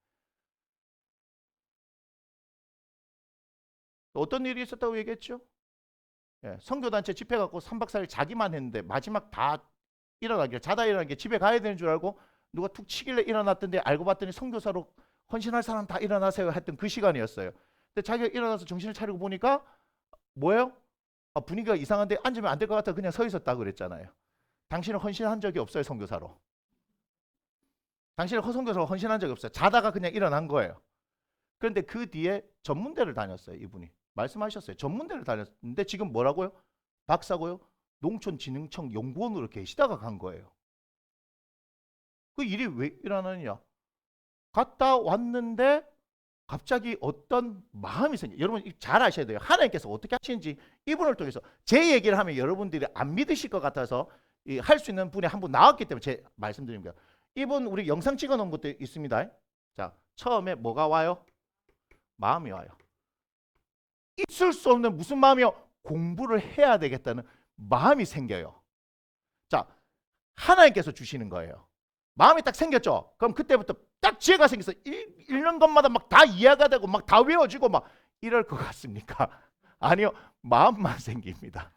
어떤 일이 있었다고 얘기했죠? 선교단체 집회 갖고 3박 4일 자기만 했는데 마지막 다 자다 일어나는 게 집에 가야 되는 줄 알고 누가 툭 치길래 일어났던데 알고 봤더니 선교사로 헌신할 사람 다 일어나세요 했던 그 시간이었어요. 근데 자기가 일어나서 정신을 차리고 보니까 뭐예요? 분위기가 이상한데 앉으면 안 될 것 같아 그냥 서 있었다고 그랬잖아요. 당신은 헌신한 적이 없어요. 선교사로. 당신은 선교사로 헌신한 적이 없어요. 자다가 그냥 일어난 거예요. 그런데 그 뒤에 전문대를 다녔어요. 이분이. 말씀하셨어요. 전문대를 다녔는데 지금 뭐라고요? 박사고요. 농촌진흥청 연구원으로 계시다가 간 거예요. 그 일이 왜 일어나느냐? 갔다 왔는데 갑자기 어떤 마음이 생겨요. 여러분 잘 아셔야 돼요. 하나님께서 어떻게 하시는지 이분을 통해서 제 얘기를 하면 여러분들이 안 믿으실 것 같아서 할 수 있는 분이 한 분 나왔기 때문에 제 말씀드립니다. 이분 우리 영상 찍어 놓은 것도 있습니다. 자, 처음에 뭐가 와요? 마음이 와요. 있을 수 없는 무슨 마음이요? 공부를 해야 되겠다는 마음이 생겨요. 자, 하나님께서 주시는 거예요. 마음이 딱 생겼죠. 그럼 그때부터 딱 지혜가 생겨서 읽는 것마다 막 다 이해가 되고 막 다 외워지고 막 이럴 것 같습니까? 아니요. 마음만 생깁니다.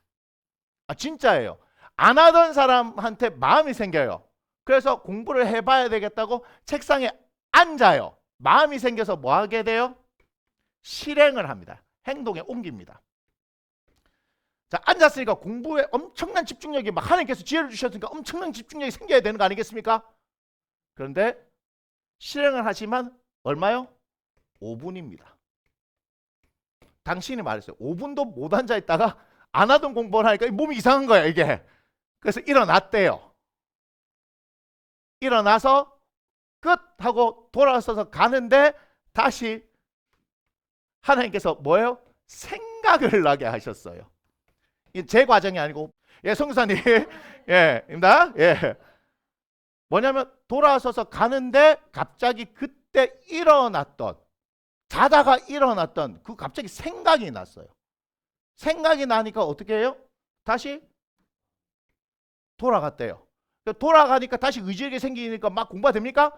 진짜예요. 안 하던 사람한테 마음이 생겨요. 그래서 공부를 해봐야 되겠다고 책상에 앉아요. 마음이 생겨서 뭐 하게 돼요? 실행을 합니다. 행동에 옮깁니다. 자, 앉았으니까 공부에 엄청난 집중력이 막 하나님께서 지혜를 주셨으니까 엄청난 집중력이 생겨야 되는 거 아니겠습니까? 그런데 실행을 하지만 얼마요? 5분입니다. 당신이 말했어요. 5분도 못 앉아 있다가 안 하던 공부를 하니까 몸이 이상한 거야 이게. 그래서 일어났대요. 일어나서 끝 하고 돌아서서 가는데 다시 하나님께서 뭐예요? 생각을 나게 하셨어요. 제 과정이 아니고 성교사님 입니다. 뭐냐면 돌아서서 가는데 갑자기 그때 자다가 일어났던 그 갑자기 생각이 났어요. 생각이 나니까 어떻게 해요? 다시 돌아갔대요. 돌아가니까 다시 의지력이 생기니까 막 공부가 됩니까?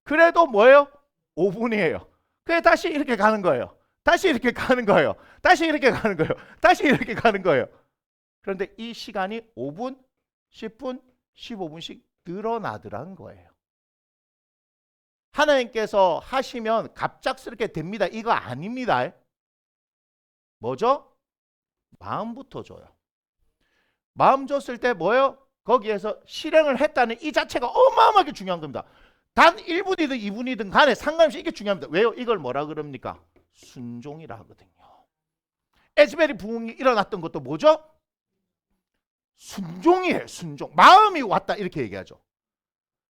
그래도 뭐예요? 5분이에요. 그래 다시 이렇게 가는 거예요. 다시 이렇게 가는 거예요. 다시 이렇게 가는 거예요. 다시 이렇게 가는 거예요. 그런데 이 시간이 5분, 10분, 15분씩 늘어나더란 거예요. 하나님께서 하시면 갑작스럽게 됩니다. 이거 아닙니다. 뭐죠? 마음부터 줘요. 마음 줬을 때 뭐예요? 거기에서 실행을 했다는 이 자체가 어마어마하게 중요한 겁니다. 단 1분이든 2분이든 간에 상관없이 이게 중요합니다. 왜요? 이걸 뭐라 그럽니까? 순종이라 하거든요. 에즈베리 부흥이 일어났던 것도 뭐죠? 순종이에요. 순종. 마음이 왔다 이렇게 얘기하죠.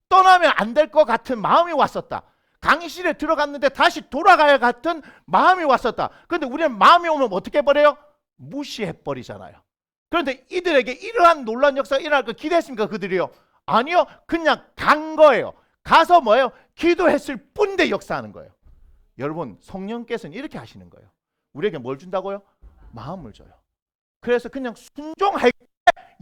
떠나면 안 될 것 같은 마음이 왔었다. 강의실에 들어갔는데 다시 돌아가야 같은 마음이 왔었다. 그런데 우리는 마음이 오면 어떻게 해버려요? 무시해버리잖아요. 그런데 이들에게 이러한 놀라운 역사가 일어날 거 기대했습니까? 그들이요? 아니요. 그냥 간 거예요. 가서 뭐예요? 기도했을 뿐인데 역사하는 거예요. 여러분, 성령께서는 이렇게 하시는 거예요. 우리에게 뭘 준다고요? 마음을 줘요. 그래서 그냥 순종할 때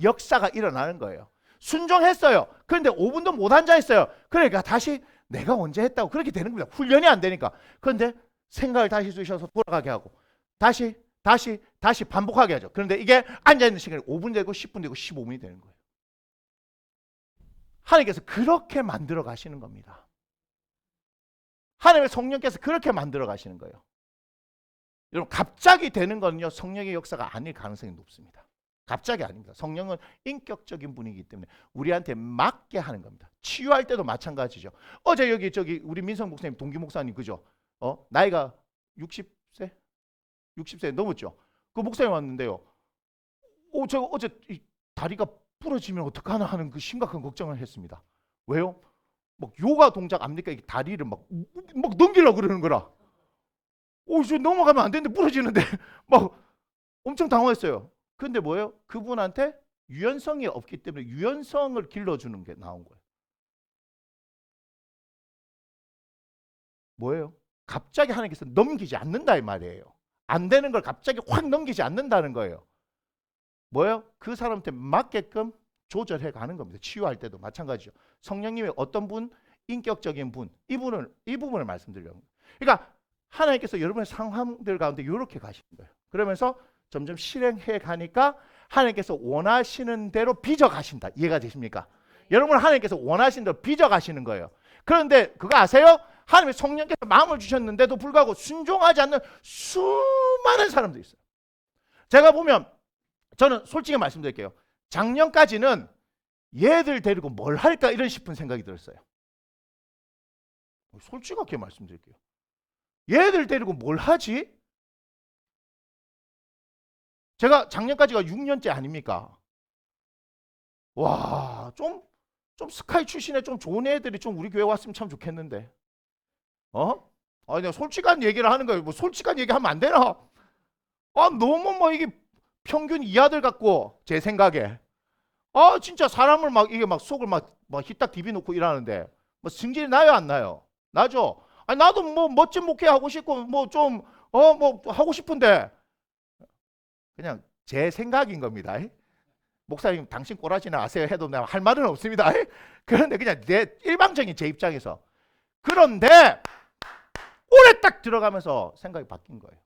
역사가 일어나는 거예요. 순종했어요. 그런데 5분도 못 앉아있어요. 그러니까 다시 내가 언제 했다고 그렇게 되는 겁니다. 훈련이 안 되니까. 그런데 생각을 다시 주셔서 돌아가게 하고 다시 반복하게 하죠. 그런데 이게 앉아있는 시간이 5분 되고 10분 되고 15분이 되는 거예요. 하나님께서 그렇게 만들어 가시는 겁니다. 하나님의 성령께서 그렇게 만들어 가시는 거예요. 여러분, 갑자기 되는 거는요, 성령의 역사가 아닐 가능성이 높습니다. 갑자기 아닙니다. 성령은 인격적인 분이기 때문에 우리한테 맞게 하는 겁니다. 치유할 때도 마찬가지죠. 어제 여기 저기 우리 민성 목사님, 동기 목사님 그죠? 나이가 60세 넘었죠. 그 목사님 왔는데요. 저 어제 이 다리가 부러지면 어떡하나 하는 그 심각한 걱정을 했습니다. 왜요? 막 요가 동작 압니까? 이 다리를 막 넘기려고 그러는 거라. 이제 넘어가면 안 되는데 부러지는데 막 엄청 당황했어요. 근데 뭐예요? 그분한테 유연성이 없기 때문에 유연성을 길러주는 게 나온 거예요. 뭐예요? 갑자기 하나님께서 넘기지 않는다 이 말이에요. 안 되는 걸 갑자기 확 넘기지 않는다는 거예요. 뭐예요? 그 사람한테 맞게끔 조절해 가는 겁니다. 치유할 때도 마찬가지죠. 성령님의 어떤 분, 인격적인 분, 이 부분을 말씀드리려고. 그러니까 하나님께서 여러분의 상황들 가운데 이렇게 가시는 거예요. 그러면서 점점 실행해 가니까 하나님께서 원하시는 대로 빚어 가신다. 이해가 되십니까? 여러분, 하나님께서 원하시는 대로 빚어 가시는 거예요. 그런데 그거 아세요? 하나님의 성령께서 마음을 주셨는데도 불구하고 순종하지 않는 수많은 사람들이 있어요. 제가 보면 저는 솔직히 말씀드릴게요. 작년까지는 얘들 데리고 뭘 할까 이런 싶은 생각이 들었어요. 솔직하게 말씀드릴게요. 얘들 데리고 뭘 하지? 제가 작년까지가 6년째 아닙니까? 와, 좀 스카이 출신의 좀 좋은 애들이 좀 우리 교회 왔으면 참 좋겠는데. 아니, 내가 솔직한 얘기를 하는 거예요. 뭐 솔직한 얘기 하면 안 되나? 너무 뭐 이게 평균 이하들 같고 제 생각에. 진짜 사람을 막 이게 막 속을 막 히딱 디비놓고 일하는데 뭐 승질이 나요, 안 나요? 나죠. 아니, 나도 뭐 멋진 목회 하고 싶고 뭐 좀 뭐 하고 싶은데 그냥 제 생각인 겁니다. 목사님 당신 꼬라지나 아세요 해도 내가 할 말은 없습니다. 그런데 그냥 내 일방적인 제 입장에서. 그런데 올해 딱 들어가면서 생각이 바뀐 거예요.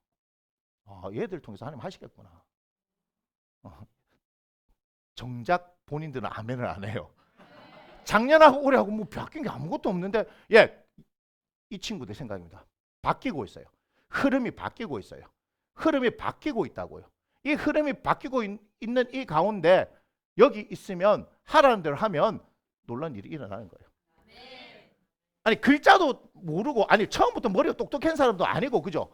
얘들 통해서 하나님 하시겠구나. 정작 본인들은 아멘을 안 해요. 작년하고 올해하고 뭐 바뀐 게 아무것도 없는데 이 친구들 생각입니다. 바뀌고 있어요. 흐름이 바뀌고 있어요. 흐름이 바뀌고 있다고요. 이 흐름이 바뀌고 있는 이 가운데 여기 있으면 하라는 대로 하면 놀라운 일이 일어나는 거예요. 아니, 글자도 모르고, 아니 처음부터 머리가 똑똑한 사람도 아니고, 그죠?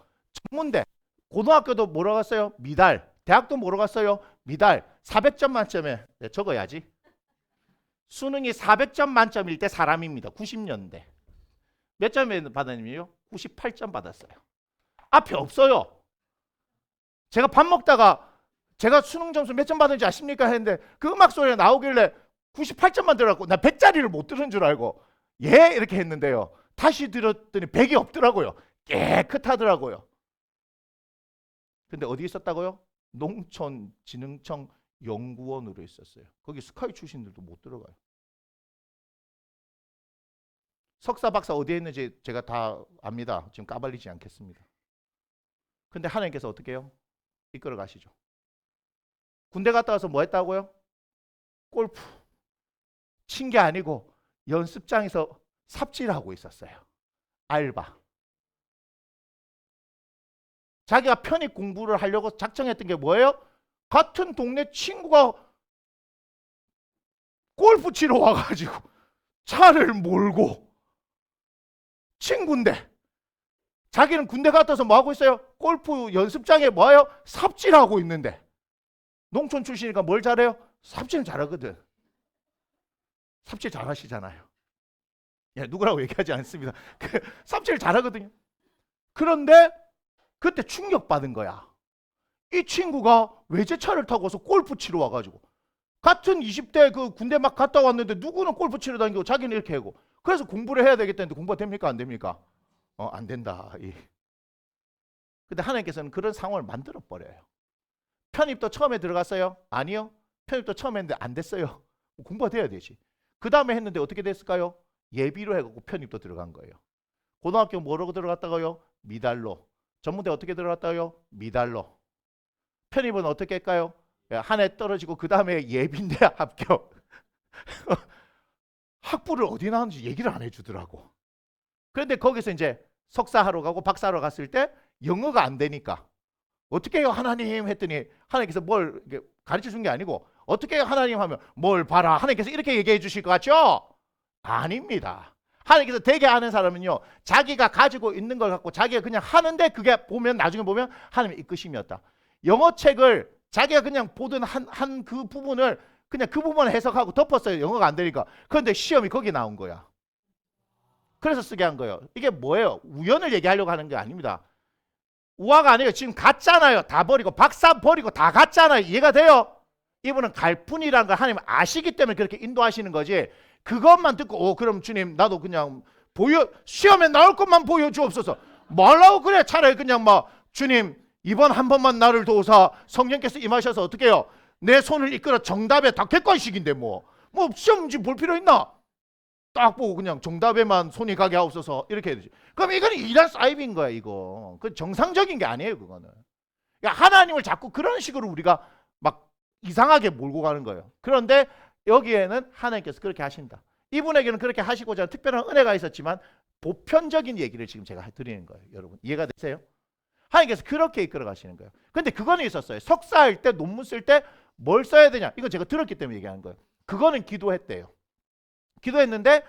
전문대, 고등학교도 뭐라고 갔어요? 미달. 대학도 뭐라고 갔어요? 미달. 400점 만점에 적어야지. 수능이 400점 만점일 때 사람입니다. 90년대. 몇 점에 받았냐면요? 98점 받았어요. 앞에 없어요. 제가 밥 먹다가 제가 수능 점수 몇 점 받은지 아십니까? 했는데 그 음악 소리가 나오길래 98점만 들어갖고 나 100짜리를 못 들은 줄 알고 이렇게 했는데요. 다시 들었더니 100이 없더라고요. 깨끗하더라고요. 근데 어디 있었다고요? 농촌진흥청 연구원으로 있었어요. 거기 스카이 출신들도 못 들어가요. 석사 박사 어디에 있는지 제가 다 압니다. 지금 까발리지 않겠습니다. 근데 하나님께서 어떻게 해요? 이끌어 가시죠. 군대 갔다 와서 뭐 했다고요? 골프 친 게 아니고 연습장에서 삽질하고 있었어요. 알바. 자기가 편입 공부를 하려고 작정했던 게 뭐예요? 같은 동네 친구가 골프 치러 와가지고 차를 몰고 친구인데 자기는 군대 갔다 와서 뭐 하고 있어요? 골프 연습장에 뭐예요? 삽질하고 있는데 농촌 출신이니까 뭘 잘해요? 삽질 잘하거든. 삽질 잘하시잖아요. 예, 누구라고 얘기하지 않습니다. 삽질 잘하거든요. 그런데 그때 충격받은 거야. 이 친구가 외제차를 타고서 골프 치러 와가지고 같은 20대 그 군대 막 갔다 왔는데 누구는 골프 치러 다니고 자기는 이렇게 하고 그래서 공부를 해야 되겠다는데 공부가 됩니까? 안 됩니까? 안 된다. 근데 하나님께서는 그런 상황을 만들어 버려요. 편입도 처음에 들어갔어요? 아니요. 편입도 처음에 했는데 안 됐어요. 공부가 돼야 되지. 그 다음에 했는데 어떻게 됐을까요? 예비로 해갖고 편입도 들어간 거예요. 고등학교 뭐라고 들어갔다고요? 미달로. 전문대 어떻게 들어갔다고요? 미달로. 편입은 어떻게 할까요? 한 해 떨어지고 그 다음에 예비인데 합격. 학부를 어디 나왔는지 얘기를 안 해주더라고. 그런데 거기서 이제 석사하러 가고 박사하러 갔을 때 영어가 안 되니까 어떻게 해요 하나님 했더니 하나님께서 뭘 가르쳐 준 게 아니고 어떻게 해요 하나님 하면 뭘 봐라 하나님께서 이렇게 얘기해 주실 것 같죠? 아닙니다. 하나님께서 되게 아는 사람은요 자기가 가지고 있는 걸 갖고 자기가 그냥 하는데 그게 보면 나중에 보면 하나님의 이끄심이었다. 영어책을 자기가 그냥 보던 한 그 부분을 그냥 그 부분을 해석하고 덮었어요. 영어가 안 되니까. 그런데 시험이 거기 나온 거야. 그래서 쓰게 한 거예요. 이게 뭐예요? 우연을 얘기하려고 하는 게 아닙니다. 우화가 아니에요. 지금 갔잖아요. 다 버리고 박사 버리고 다 갔잖아요. 이해가 돼요? 이분은 갈 뿐이라는 걸 하나님 아시기 때문에 그렇게 인도하시는 거지. 그것만 듣고 그럼 주님 나도 그냥 시험에 나올 것만 보여주옵소서. 뭐라고 그래. 차라리 그냥 막 주님 이번 한 번만 나를 도우사 성령께서 임하셔서 어떻게 해요? 내 손을 이끌어 정답에 다 객관식인데 뭐 시험 볼 필요 있나? 딱 보고 그냥 정답에만 손이 가게 하옵소서 이렇게 해야 되지. 그럼 이거는 이란 사이비인 거야 이거. 그 정상적인 게 아니에요 그거는. 그러니까 하나님을 자꾸 그런 식으로 우리가 막 이상하게 몰고 가는 거예요. 그런데 여기에는 하나님께서 그렇게 하신다. 이분에게는 그렇게 하시고자 특별한 은혜가 있었지만 보편적인 얘기를 지금 제가 드리는 거예요. 여러분 이해가 되세요? 하나님께서 그렇게 이끌어 가시는 거예요. 근데 그거는 있었어요. 석사할 때 논문 쓸 때 뭘 써야 되냐? 이건 제가 들었기 때문에 얘기하는 거예요. 그거는 기도했대요. 기도했는데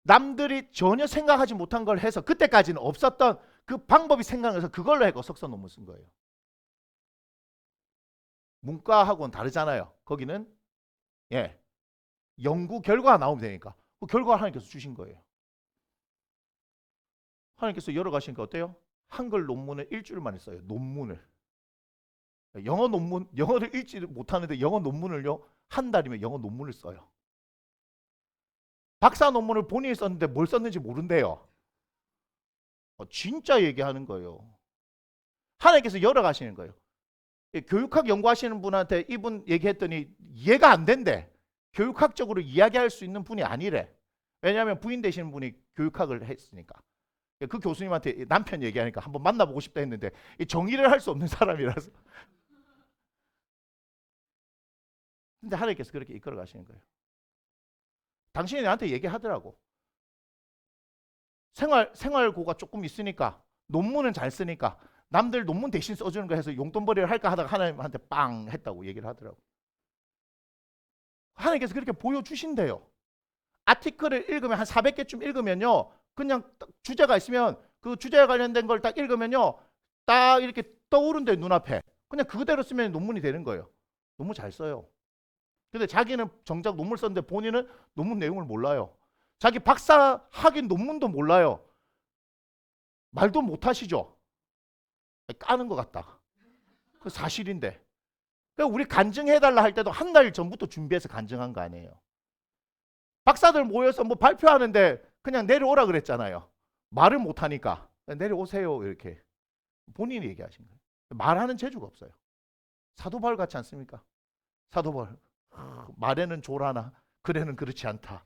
남들이 전혀 생각하지 못한 걸 해서 그때까지는 없었던 그 방법이 생각나서 그걸로 해고 석사 논문 쓴 거예요. 문과하고는 다르잖아요. 거기는 연구 결과가 나오면 되니까 그 결과 하나님께서 주신 거예요. 하나님께서 열어가시니까 어때요? 한글 논문을 일주일 만에 써요. 논문을. 영어 논문, 영어를 읽지 못하는데 영어 논문을요 한 달이면 영어 논문을 써요. 박사 논문을 본인이 썼는데 뭘 썼는지 모른대요. 진짜 얘기하는 거예요. 하나님께서 열어가시는 거예요. 교육학 연구하시는 분한테 이분 얘기했더니 이해가 안 된대. 교육학적으로 이야기할 수 있는 분이 아니래. 왜냐하면 부인 되시는 분이 교육학을 했으니까. 그 교수님한테 남편 얘기하니까 한번 만나보고 싶다 했는데 정의를 할 수 없는 사람이라서. 근데 하나님께서 그렇게 이끌어 가시는 거예요. 당신이 나한테 얘기하더라고. 생활고가 조금 있으니까 논문은 잘 쓰니까 남들 논문 대신 써주는 거 해서 용돈벌이를 할까 하다가 하나님한테 빵 했다고 얘기를 하더라고. 하나님께서 그렇게 보여주신대요. 아티클을 읽으면 한 400개쯤 읽으면요. 그냥 주제가 있으면 그 주제에 관련된 걸 딱 읽으면요. 딱 이렇게 떠오른대 눈앞에. 그냥 그대로 쓰면 논문이 되는 거예요. 너무 잘 써요. 근데 자기는 정작 논문 썼는데 본인은 논문 내용을 몰라요. 자기 박사 학위 논문도 몰라요. 말도 못 하시죠? 까는 것 같다. 그 사실인데. 그러니까 우리 간증해달라 할 때도 한 달 전부터 준비해서 간증한 거 아니에요. 박사들 모여서 뭐 발표하는데 그냥 내려오라 그랬잖아요. 말을 못 하니까 내려오세요 이렇게 본인이 얘기하신 거예요. 말하는 재주가 없어요. 사도 바울 같지 않습니까? 사도 바울 말에는 조라나 글에는 그렇지 않다.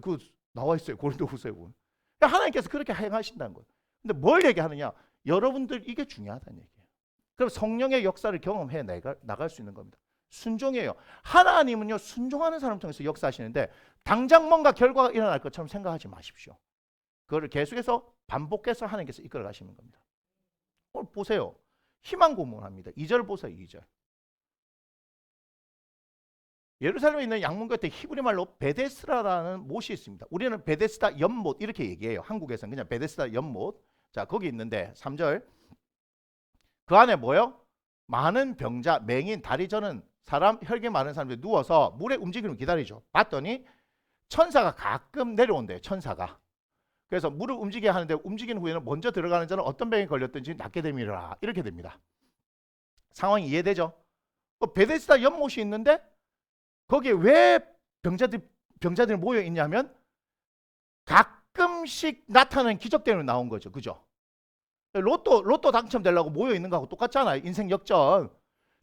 그 나와 있어요. 고린도후서에 보면. 하나님께서 그렇게 행하신다는 거예요. 근데 뭘 얘기하느냐? 여러분들 이게 중요하다는 얘기예요. 그럼 성령의 역사를 경험해 나갈 수 있는 겁니다. 순종이에요. 하나님은요 순종하는 사람 통해서 역사하시는데 당장 뭔가 결과가 일어날 것처럼 생각하지 마십시오. 그거를 계속해서 반복해서 하나님께서 이끌어 가시는 겁니다. 오늘 보세요. 희망 고문합니다. 2절 보세요. 2절. 예루살렘에 있는 양문 곁에 히브리 말로 베데스다라는 못이 있습니다. 우리는 베데스다 연못 이렇게 얘기해요. 한국에서는 그냥 베데스다 연못. 자, 거기 있는데 3절 그 안에 뭐요? 많은 병자, 맹인, 다리 저는 사람, 혈기 많은 사람들이 누워서 물의 움직임을 기다리죠. 봤더니 천사가 가끔 내려온대요. 천사가. 그래서 물을 움직이게 하는데 움직이는 후에는 먼저 들어가는 자는 어떤 병에 걸렸든지 낫게 됨이라 이렇게 됩니다. 상황이 이해되죠? 베데스다 연못이 있는데 거기에 왜 병자들이 모여 있냐면 가끔씩 나타나는 기적 때문에 나온 거죠. 그죠? 로또 당첨되려고 모여 있는 거하고 똑같잖아요. 인생 역전.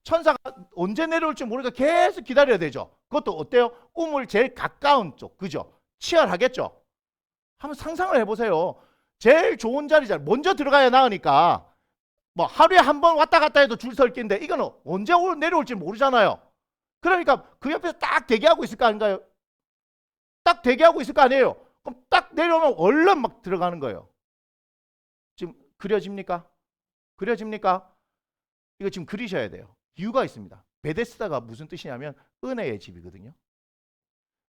천사가 언제 내려올지 모르니까 계속 기다려야 되죠. 그것도 어때요? 우물 제일 가까운 쪽. 그죠? 치열하겠죠? 한번 상상을 해보세요. 제일 좋은 자리잖아요. 먼저 들어가야 나으니까 뭐 하루에 한 번 왔다 갔다 해도 줄 설 긴데 이거는 언제 내려올지 모르잖아요. 그러니까 그 옆에서 딱 대기하고 있을 거 아닌가요? 딱 대기하고 있을 거 아니에요. 그럼 딱 내려오면 얼른 막 들어가는 거예요. 지금 그려집니까? 그려집니까? 이거 지금 그리셔야 돼요. 이유가 있습니다. 베데스다가 무슨 뜻이냐면 은혜의 집이거든요.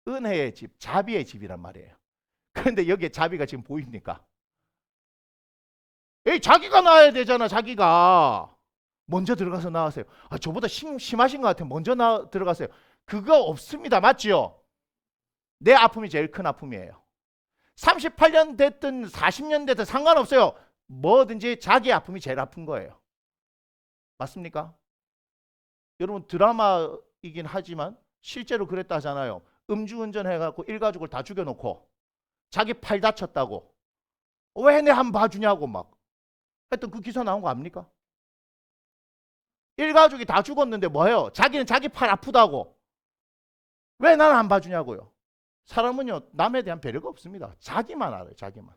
은혜의 집, 자비의 집이란 말이에요. 그런데 여기에 자비가 지금 보입니까? 에이, 자기가 나와야 되잖아. 자기가 먼저 들어가서 나와세요. 아, 저보다 심하신 것 같아요. 먼저 들어가세요. 그거 없습니다. 맞지요? 내 아픔이 제일 큰 아픔이에요. 38년 됐든 40년 됐든 상관없어요. 뭐든지 자기 아픔이 제일 아픈 거예요. 맞습니까? 여러분 드라마이긴 하지만 실제로 그랬다 하잖아요. 음주운전 해갖고 일가족을 다 죽여놓고 자기 팔 다쳤다고 왜 내 한 봐주냐고 막 했던 그 기사 나온 거 압니까? 일가족이 다 죽었는데 뭐예요? 자기는 자기 팔 아프다고 왜 나는 안 봐주냐고요. 사람은요 남에 대한 배려가 없습니다. 자기만 알아요. 자기만.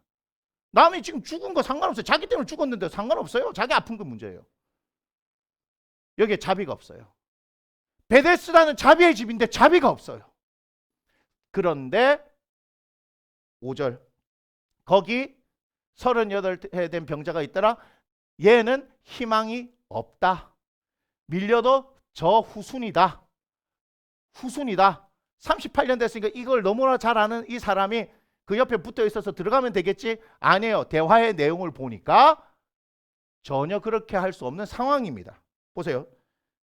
남이 지금 죽은 거 상관없어요. 자기 때문에 죽었는데 상관없어요. 자기 아픈 거 문제예요. 여기에 자비가 없어요. 베데스다는 자비의 집인데 자비가 없어요. 그런데 5절 거기 38해 된 병자가 있더라. 얘는 희망이 없다. 밀려도 저 후순이다. 후순이다. 38년 됐으니까 이걸 너무나 잘 아는 이 사람이 그 옆에 붙어 있어서 들어가면 되겠지? 아니에요. 대화의 내용을 보니까 전혀 그렇게 할 수 없는 상황입니다. 보세요.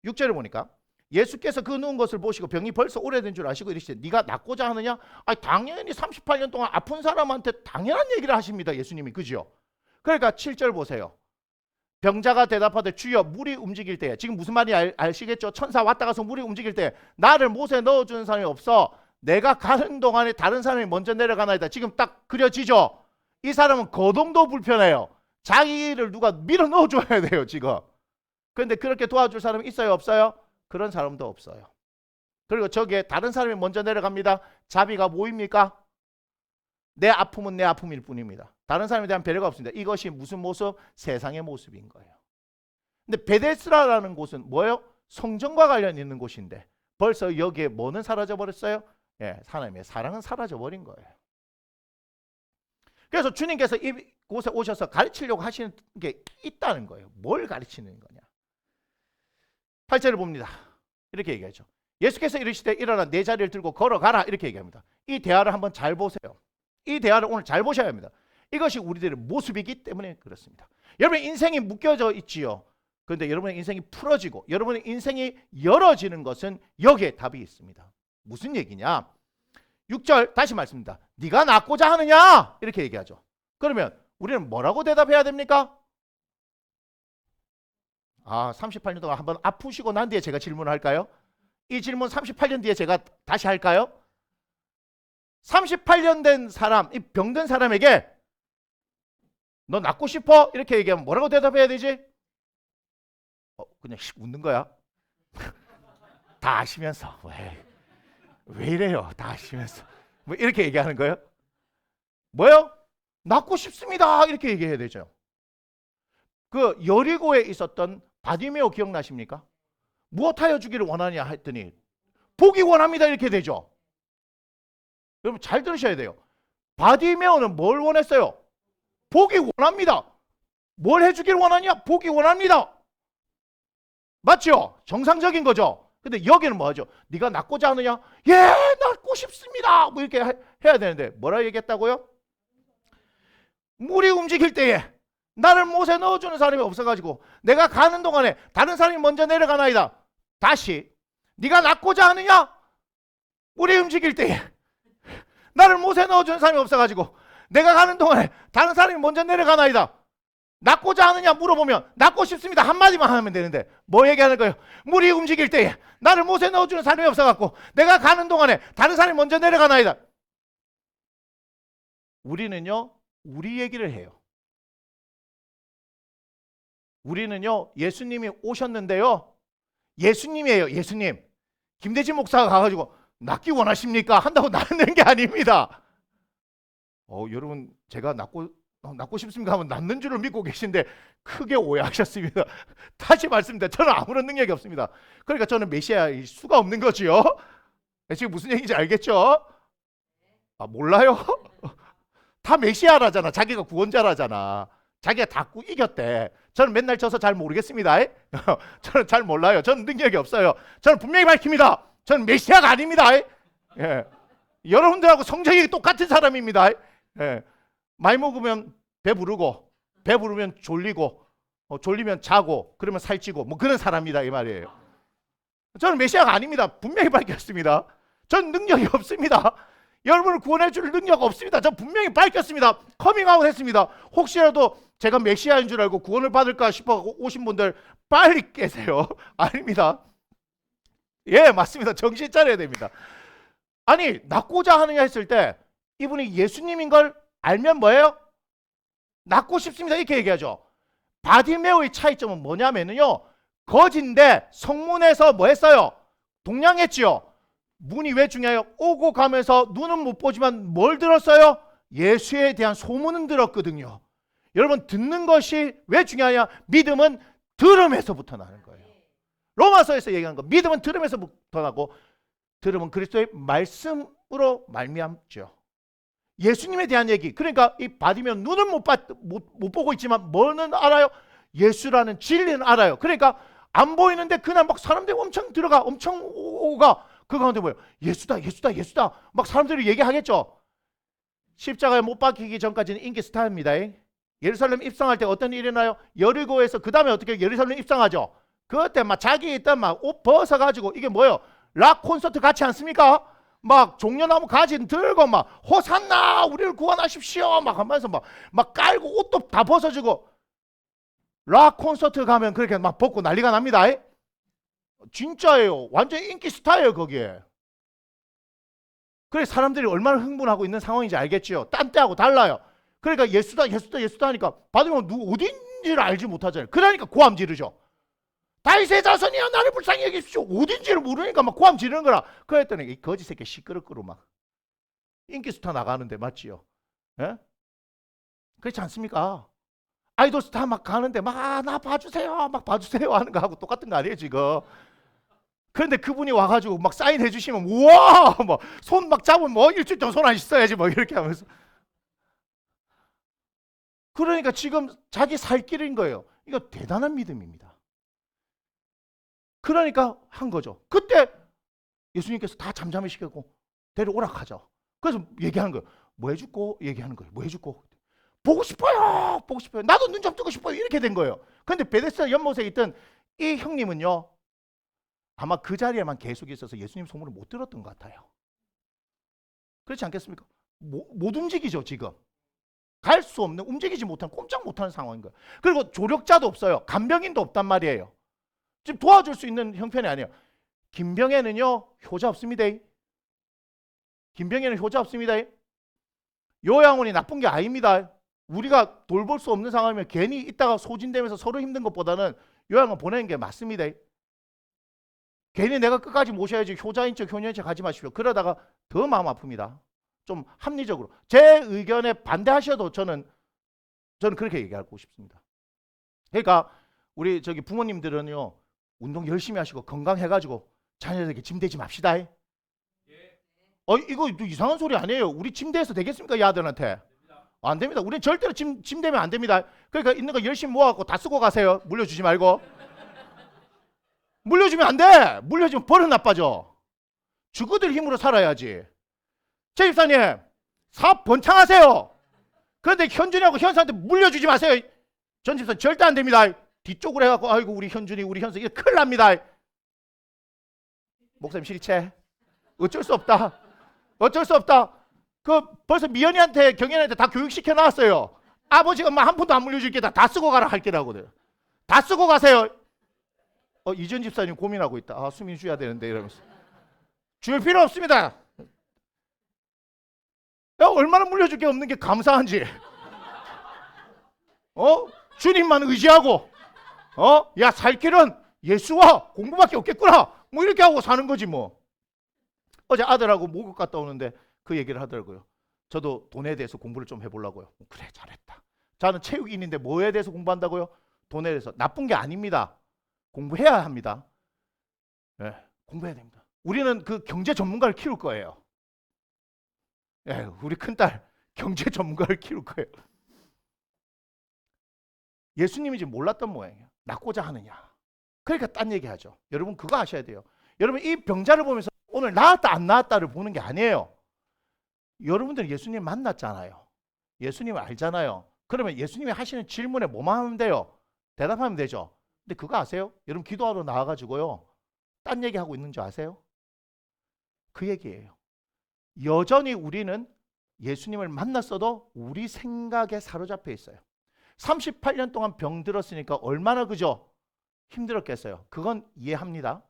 6절을 보니까 예수께서 그 누운 것을 보시고 병이 벌써 오래된 줄 아시고 이르시되 네가 낫고자 하느냐? 아니, 당연히 38년 동안 아픈 사람한테 당연한 얘기를 하십니다. 예수님이. 그죠? 그러니까 7절 보세요. 병자가 대답하되 주여 물이 움직일 때 지금 무슨 말인지 아시겠죠? 천사 왔다 가서 물이 움직일 때 나를 못에 넣어주는 사람이 없어. 내가 가는 동안에 다른 사람이 먼저 내려가나이다. 지금 딱 그려지죠? 이 사람은 거동도 불편해요. 자기를 누가 밀어 넣어줘야 돼요. 지금. 그런데 그렇게 도와줄 사람이 있어요? 없어요? 그런 사람도 없어요. 그리고 저기에 다른 사람이 먼저 내려갑니다. 자비가 뭐입니까? 내 아픔은 내 아픔일 뿐입니다. 다른 사람에 대한 배려가 없습니다. 이것이 무슨 모습? 세상의 모습인 거예요. 근데 베데스다라는 곳은 뭐예요? 성전과 관련 있는 곳인데 벌써 여기에 뭐는 사라져버렸어요? 예, 하나님의 사랑은 사라져버린 거예요. 그래서 주님께서 이곳에 오셔서 가르치려고 하시는 게 있다는 거예요. 뭘 가르치는 거냐? 8절을 봅니다. 이렇게 얘기하죠. 예수께서 이르시되 일어나 내 자리를 들고 걸어가라 이렇게 얘기합니다. 이 대화를 한번 잘 보세요. 이 대화를 오늘 잘 보셔야 합니다. 이것이 우리들의 모습이기 때문에 그렇습니다. 여러분의 인생이 묶여져 있지요. 그런데 여러분의 인생이 풀어지고 여러분의 인생이 열어지는 것은 여기에 답이 있습니다. 무슨 얘기냐? 6절 다시 말씀입니다. 네가 낫고자 하느냐? 이렇게 얘기하죠. 그러면 우리는 뭐라고 대답해야 됩니까? 38년 동안 한번 아프시고 난 뒤에 제가 질문을 할까요? 이 질문 38년 뒤에 제가 다시 할까요? 38년 된 사람, 이 병든 사람에게 너 낫고 싶어? 이렇게 얘기하면 뭐라고 대답해야 되지? 그냥 웃는 거야. 다 아시면서 왜 이래요? 다 아시면서 뭐 이렇게 얘기하는 거예요? 뭐요? 낫고 싶습니다. 이렇게 얘기해야 되죠. 그 여리고에 있었던 바디메오 기억나십니까? 무엇하여 주기를 원하냐 했더니 보기 원합니다 이렇게 되죠. 여러분 잘 들으셔야 돼요. 바디메오는 뭘 원했어요? 보기 원합니다. 뭘 해주기를 원하냐? 보기 원합니다. 맞죠? 정상적인 거죠. 근데 여기는 뭐 하죠? 네가 낳고자 하느냐? 예, 낳고 싶습니다. 뭐 이렇게 해야 되는데 뭐라 얘기했다고요? 물이 움직일 때에 나를 못에 넣어주는 사람이 없어가지고 내가 가는 동안에 다른 사람이 먼저 내려가나이다. 다시 네가 낳고자 하느냐? 물이 움직일 때에 나를 못에 넣어주는 사람이 없어가지고 내가 가는 동안에 다른 사람이 먼저 내려가나이다. 낳고자 하느냐 물어보면 낳고 싶습니다 한마디만 하면 되는데 뭐 얘기하는 거예요? 물이 움직일 때에 나를 못에 넣어주는 사람이 없어갖고 내가 가는 동안에 다른 사람이 먼저 내려가나이다. 우리는요 우리 얘기를 해요. 우리는요 예수님이 오셨는데요, 예수님이에요. 예수님. 김대진 목사가 가가지고 낳기 원하십니까? 한다고 낳는 게 아닙니다. 여러분 제가 낳고 싶습니까? 하면 낳는 줄을 믿고 계신데 크게 오해하셨습니다. 다시 말씀드립니다. 저는 아무런 능력이 없습니다. 그러니까 저는 메시아일 수가 없는 거지요. 지금 무슨 얘기인지 알겠죠? 몰라요? 다 메시아라잖아. 자기가 구원자라잖아. 자기가 다 이겼대. 저는 맨날 져서 잘 모르겠습니다. 저는 잘 몰라요. 저는 능력이 없어요. 저는 분명히 밝힙니다. 저는 메시아가 아닙니다. 예. 여러분들하고 성적이 똑같은 사람입니다. 예. 많이 먹으면 배부르고, 배부르면 졸리고, 졸리면 자고, 그러면 살찌고, 뭐 그런 사람이다 이 말이에요. 저는 메시아가 아닙니다. 분명히 밝혔습니다. 전 능력이 없습니다. 여러분을 구원해 줄 능력 없습니다. 전 분명히 밝혔습니다. 커밍아웃 했습니다. 혹시라도 제가 메시아인 줄 알고 구원을 받을까 싶어 오신 분들 빨리 깨세요. 아닙니다. 예, 맞습니다. 정신 차려야 됩니다. 아니, 낳고자 하느냐 했을 때 이분이 예수님인 걸 알면 뭐예요? 낳고 싶습니다 이렇게 얘기하죠. 바디메오의 차이점은 뭐냐면요, 거지인데 성문에서 뭐 했어요? 동냥했지요. 문이 왜 중요해요? 오고 가면서 눈은 못 보지만 뭘 들었어요? 예수에 대한 소문은 들었거든요. 여러분 듣는 것이 왜 중요하냐? 믿음은 들음에서부터 나는 거예요. 로마서에서 얘기한 거, 믿음은 들음에서부터 나고 들음은 그리스도의 말씀으로 말미암죠. 예수님에 대한 얘기. 그러니까 이 바디면 눈은 못 보고 있지만 뭐는 알아요? 예수라는 진리는 알아요. 그러니까 안 보이는데 그날 막 사람들이 엄청 들어가, 엄청 오가. 그 가운데 뭐예요? 예수다, 예수다, 예수다. 막 사람들이 얘기하겠죠. 십자가에 못 박히기 전까지는 인기 스타입니다. 예루살렘 입성할 때 어떤 일이 나요? 여리고에서 그 다음에 어떻게 예루살렘 입성하죠? 그때 막 자기 일단 막 옷 벗어가지고 이게 뭐예요? 락 콘서트 같지 않습니까? 막 종려나무 가지 들고 막 호산나 우리를 구원하십시오 막 하면서 막 깔고 옷도 다 벗어주고 락 콘서트 가면 그렇게 막 벗고 난리가 납니다. 진짜예요. 완전 인기 스타예요 거기에. 그래 사람들이 얼마나 흥분하고 있는 상황인지 알겠지요. 딴 때하고 달라요. 그러니까 예수다 예수다 예수다 하니까 받으면 누구 어딘지를 알지 못하잖아요. 그러니까 고함 지르죠. 다윗의 자손이여 나를 불쌍히 여기십시오. 어딘지를 모르니까 막 고함 지르는 거라. 그랬더니 이 거지 새끼 시끄럽고 막 인기 스타 나가는데 맞지요? 예? 그렇지 않습니까? 아이돌 스타 막 가는데 막 나 봐주세요 막 봐주세요 하는 거 하고 똑같은 거 아니에요 지금? 그런데 그분이 와가지고 막 사인해 주시면 우와 막 손 막 잡으면 뭐 일주일 동안 손 안 씻어야지 막 이렇게 하면서. 그러니까 지금 자기 살 길인 거예요. 이거 대단한 믿음입니다. 그러니까 한 거죠. 그때 예수님께서 다 잠잠히 시켰고 데려오라 하죠. 그래서 얘기하는 거예요. 뭐 해줄고 얘기하는 거예요. 뭐 해줄고 보고 싶어요. 보고 싶어요. 나도 눈 좀 뜨고 싶어요. 이렇게 된 거예요. 그런데 베데스다 연못에 있던 이 형님은요, 아마 그 자리에만 계속 있어서 예수님 소문을 못 들었던 것 같아요. 그렇지 않겠습니까? 못 움직이죠 지금. 갈 수 없는, 움직이지 못하는, 꼼짝 못하는 상황인 거예요. 그리고 조력자도 없어요. 간병인도 없단 말이에요. 지금 도와줄 수 있는 형편이 아니에요. 김병에는요 효자 없습니다. 김병에는 효자 없습니다. 요양원이 나쁜 게 아닙니다. 우리가 돌볼 수 없는 상황이면 괜히 있다가 소진되면서 서로 힘든 것보다는 요양원 보내는 게 맞습니다. 괜히 내가 끝까지 모셔야지 효자인 척 효녀인 척 하지 마십시오. 그러다가 더 마음 아픕니다. 좀 합리적으로 제 의견에 반대하셔도 저는 그렇게 얘기하고 싶습니다. 그러니까 우리 저기 부모님들은요 운동 열심히 하시고 건강해가지고 자녀들에게 짐대지 맙시다. 이거 이상한 소리 아니에요. 우리 짐대해서 되겠습니까 이 아들한테? 안 됩니다. 우리는 절대로 짐대면 안 됩니다. 그러니까 있는 거 열심히 모아갖고 다 쓰고 가세요. 물려주지 말고. 물려주면 안 돼. 물려주면 버릇 나빠져. 주거들 힘으로 살아야지. 제 집사님, 사업 번창하세요. 그런데 현준이하고 현수한테 물려주지 마세요. 전 집사님 절대 안 됩니다. 뒤쪽으로 해갖고 아이고 우리 현준이 우리 현수 이거 큰일 납니다. 목사님 실체. 어쩔 수 없다. 어쩔 수 없다. 그 벌써 미연이한테 경연한테 다 교육시켜 놨어요. 아버지 엄마 한 푼도 안 물려줄 게다. 다 쓰고 가라 할 게라거든. 다 쓰고 가세요. 이전 집사님 고민하고 있다. 아, 수민 줘야 되는데 이러면서. 줄 필요 없습니다. 야, 얼마나 물려줄 게 없는 게 감사한지. 주님만 의지하고 야, 살 길은 예수와 공부밖에 없겠구나. 뭐 이렇게 하고 사는 거지 뭐. 어제 아들하고 목욕 갔다 오는데 그 얘기를 하더라고요. 저도 돈에 대해서 공부를 좀 해보려고요. 그래, 잘했다. 저는 체육인인데 뭐에 대해서 공부한다고요? 돈에 대해서. 나쁜 게 아닙니다. 공부해야 합니다. 네, 공부해야 됩니다. 우리는 그 경제 전문가를 키울 거예요. 네, 우리 큰딸 경제 전문가를 키울 거예요. 예수님이 지금 몰랐던 모양이에요. 낳고자 하느냐. 그러니까 딴 얘기하죠. 여러분 그거 아셔야 돼요. 여러분 이 병자를 보면서 오늘 나았다 안 나았다를 보는 게 아니에요. 여러분들 예수님 만났잖아요. 예수님을 알잖아요. 그러면 예수님이 하시는 질문에 뭐만 하면 돼요? 대답하면 되죠. 근데 그거 아세요? 여러분 기도하러 나와가지고요. 딴 얘기하고 있는 줄 아세요? 그 얘기예요. 여전히 우리는 예수님을 만났어도 우리 생각에 사로잡혀 있어요. 38년 동안 병들었으니까 얼마나 그죠? 힘들었겠어요. 그건 이해합니다.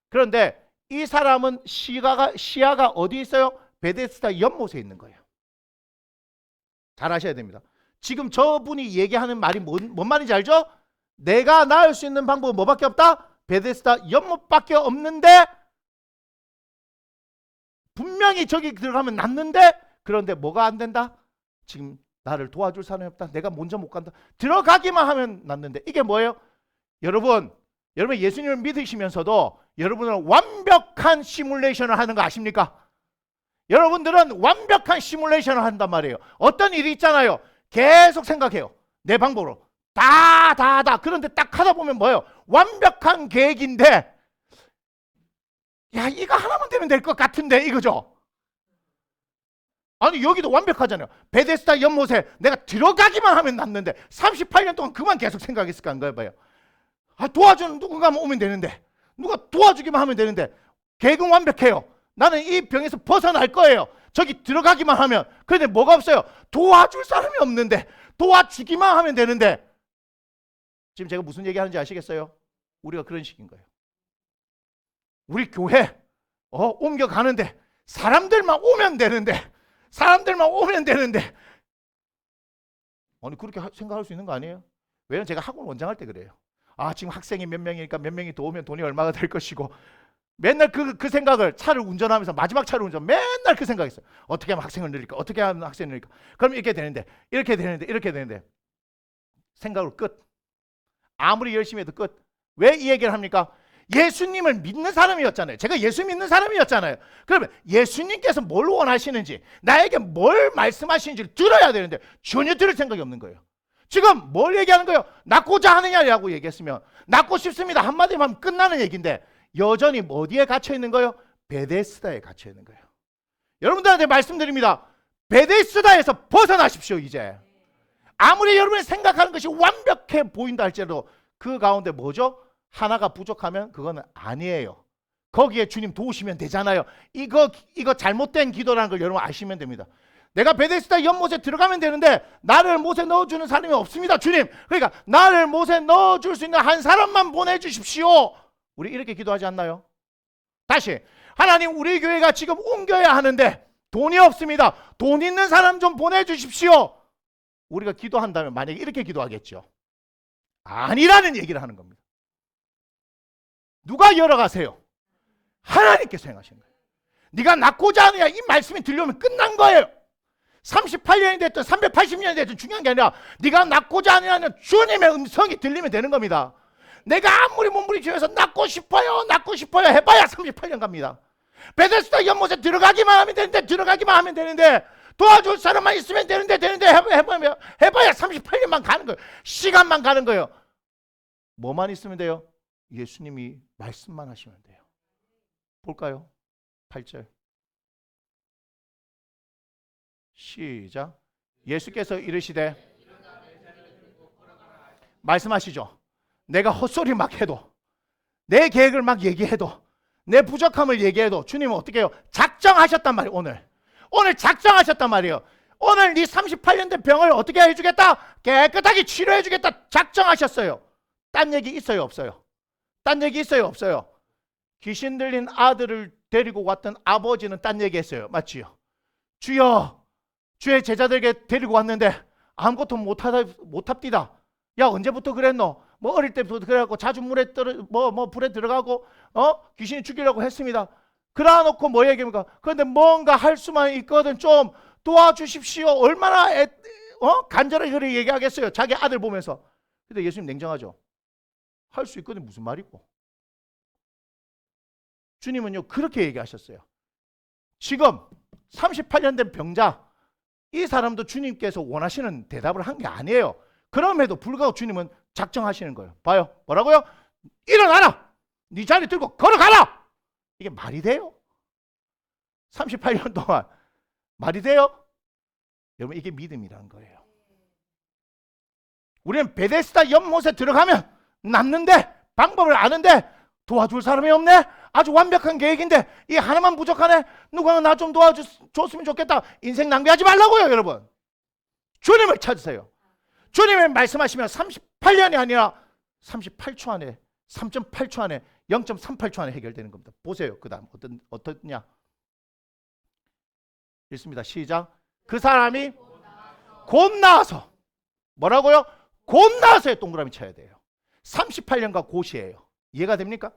그런데 이 사람은 시야가 어디 있어요? 베데스다 연못에 있는 거예요. 잘 아셔야 됩니다. 지금 저분이 얘기하는 말이 뭔 말인지 알죠? 내가 나을 수 있는 방법은 뭐밖에 없다? 베데스다 연못밖에 없는데 분명히 저기 들어가면 낫는데 그런데 뭐가 안 된다? 지금 나를 도와줄 사람이 없다. 내가 먼저 못 간다. 들어가기만 하면 낫는데 이게 뭐예요? 여러분 예수님을 믿으시면서도 여러분은 완벽한 시뮬레이션을 하는 거 아십니까? 여러분들은 완벽한 시뮬레이션을 한단 말이에요. 어떤 일이 있잖아요. 계속 생각해요. 내 방법으로. 다. 그런데 딱 하다 보면 뭐예요? 완벽한 계획인데 야, 이거 하나만 되면 될 것 같은데 이거죠? 아니 여기도 완벽하잖아요. 베데스다 연못에 내가 들어가기만 하면 낫는데 38년 동안 그만 계속 생각했을까 한 거예요. 봐요. 도와주는 누군가 오면 되는데 누가 도와주기만 하면 되는데 계획은 완벽해요. 나는 이 병에서 벗어날 거예요. 저기 들어가기만 하면. 그런데 뭐가 없어요? 도와줄 사람이 없는데 도와주기만 하면 되는데 지금 제가 무슨 얘기하는지 아시겠어요? 우리가 그런 식인 거예요. 우리 교회 옮겨가는데 사람들만 오면 되는데 아니 그렇게 생각할 수 있는 거 아니에요? 왜냐면 제가 학원 원장할 때 그래요. 지금 학생이 몇 명이니까 몇 명이 더 오면 돈이 얼마가 될 것이고 맨날 그 생각을 차를 운전하면서 마지막 차를 맨날 그 생각했어요. 어떻게 하면 학생을 늘릴까? 어떻게 하면 학생을 늘릴까? 그럼 이렇게 되는데 생각으로 끝. 아무리 열심히 해도 끝. 왜 이 얘기를 합니까? 예수님을 믿는 사람이었잖아요. 제가 예수 믿는 사람이었잖아요. 그러면 예수님께서 뭘 원하시는지 나에게 뭘 말씀하시는지를 들어야 되는데 전혀 들을 생각이 없는 거예요. 지금 뭘 얘기하는 거예요? 낳고자 하느냐라고 얘기했으면 낳고 싶습니다 한마디만 하면 끝나는 얘기인데 여전히 어디에 갇혀 있는 거예요? 베데스다에 갇혀 있는 거예요. 여러분들한테 말씀드립니다. 베데스다에서 벗어나십시오. 이제 아무리 여러분이 생각하는 것이 완벽해 보인다 할지라도 그 가운데 뭐죠? 하나가 부족하면 그거는 아니에요. 거기에 주님 도우시면 되잖아요. 이거 잘못된 기도라는 걸 여러분 아시면 됩니다. 내가 베데스다 연못에 들어가면 되는데 나를 못에 넣어주는 사람이 없습니다. 주님, 그러니까 나를 못에 넣어줄 수 있는 한 사람만 보내주십시오. 우리 이렇게 기도하지 않나요? 다시 하나님, 우리 교회가 지금 옮겨야 하는데 돈이 없습니다. 돈 있는 사람 좀 보내주십시오. 우리가 기도한다면 만약에 이렇게 기도하겠죠? 아니라는 얘기를 하는 겁니다. 누가 열어가세요? 하나님께서 행하시는 거예요. 네가 낳고자 하느냐 이 말씀이 들려오면 끝난 거예요. 38년이 됐든 380년이 됐든 중요한 게 아니라 네가 낳고자 하느냐는 주님의 음성이 들리면 되는 겁니다. 내가 아무리 몸부림치면서 낳고 싶어요 해봐야 38년 갑니다. 베데스다 연못에 들어가기만 하면 되는데 도와줄 사람만 있으면 되는데 해봐야 38년만 가는 거예요. 시간만 가는 거예요. 뭐만 있으면 돼요? 예수님이 말씀만 하시면 돼요. 볼까요? 8절 시작. 예수께서 이르시되 말씀하시죠. 내가 헛소리 막 해도, 내 계획을 막 얘기해도, 내 부족함을 얘기해도 주님은 어떻게 해요? 작정하셨단 말이에요. 오늘 작정하셨단 말이에요. 오늘 네 38년 된 병을 어떻게 해주겠다? 깨끗하게 치료해주겠다. 작정하셨어요. 딴 얘기 있어요? 없어요? 딴 얘기 있어요? 없어요? 귀신 들린 아들을 데리고 왔던 아버지는 딴 얘기 했어요. 맞지요? 주여, 주의 제자들에게 데리고 왔는데 아무것도 못합디다. 야, 언제부터 그랬노? 뭐 어릴 때부터 그래갖고 자주 물에 불에 들어가고 귀신이 죽이려고 했습니다. 그러나 놓고 뭐 얘기합니까? 그런데 뭔가 할 수만 있거든. 좀 도와주십시오. 얼마나 간절하게 그렇게 얘기하겠어요. 자기 아들 보면서. 근데 예수님 냉정하죠. 할 수 있거든. 무슨 말이고. 주님은요 그렇게 얘기하셨어요. 지금 38년 된 병자, 이 사람도 주님께서 원하시는 대답을 한 게 아니에요. 그럼에도 불구하고 주님은 작정하시는 거예요. 봐요. 뭐라고요? 일어나라. 네 자리 들고 걸어가라. 이게 말이 돼요? 38년 동안 말이 돼요? 여러분, 이게 믿음이라는 거예요. 우리는 베데스다 연못에 들어가면 낫는데, 방법을 아는데 도와줄 사람이 없네. 아주 완벽한 계획인데 이 하나만 부족하네. 누가 나 좀 도와줬으면 좋겠다. 인생 낭비하지 말라고요. 여러분, 주님을 찾으세요. 주님이 말씀하시면 38년이 아니라 38초 안에, 3.8초 안에, 0.38초 안에 해결되는 겁니다. 보세요. 그 다음 어떻냐? 읽습니다. 시작. 그 사람이 곧 나와서, 뭐라고요? 곧 나와서에 동그라미 쳐야 돼요. 38년과 곧이에요. 이해가 됩니까?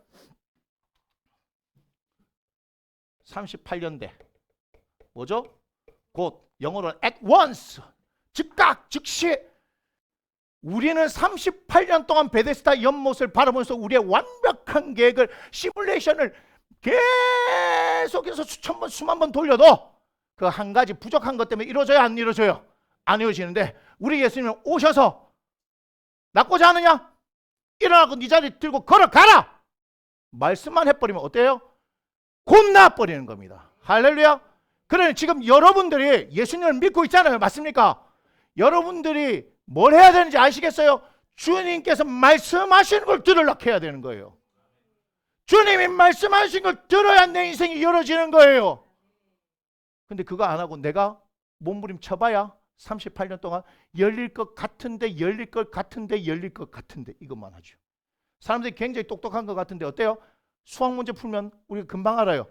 38년대 뭐죠? 곧, 영어로는 at once, 즉각, 즉시. 우리는 38년 동안 베데스다 연못을 바라보면서 우리의 완벽한 계획을, 시뮬레이션을 계속해서 수천 번, 수만 번 돌려도 그 한 가지 부족한 것 때문에 이루어져요? 안 이루어져요? 안 이루어지는데, 우리 예수님은 오셔서 낫고자 하느냐? 일어나고 네 자리 들고 걸어가라. 말씀만 해버리면 어때요? 곧 나아버리는 겁니다. 할렐루야. 그러니 지금 여러분들이 예수님을 믿고 있잖아요. 맞습니까? 여러분들이 뭘 해야 되는지 아시겠어요? 주님께서 말씀하시는 걸 들으려고 해야 되는 거예요. 주님이 말씀하신 걸 들어야 내 인생이 열어지는 거예요. 근데 그거 안 하고 내가 몸부림쳐봐야 38년 동안 열릴 것 같은데, 열릴 것 같은데, 열릴 것 같은데, 이것만 하죠. 사람들이 굉장히 똑똑한 것 같은데 어때요? 수학 문제 풀면 우리가 금방 알아요.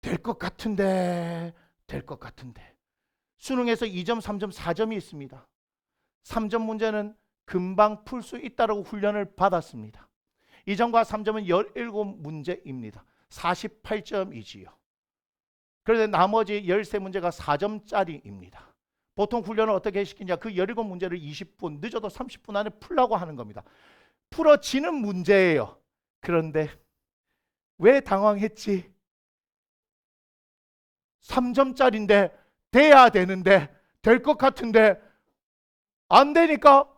될 것 같은데, 될 것 같은데. 수능에서 2점, 3점, 4점이 있습니다. 3점 문제는 금방 풀 수 있다고 훈련을 받았습니다. 2점과 3점은 17문제입니다. 48점이지요. 그런데 나머지 13문제가 4점짜리입니다. 보통 훈련을 어떻게 시키냐? 그 17문제를 20분, 늦어도 30분 안에 풀라고 하는 겁니다. 풀어지는 문제예요. 그런데 왜 당황했지? 3점짜리인데 돼야 되는데, 될 것 같은데 안 되니까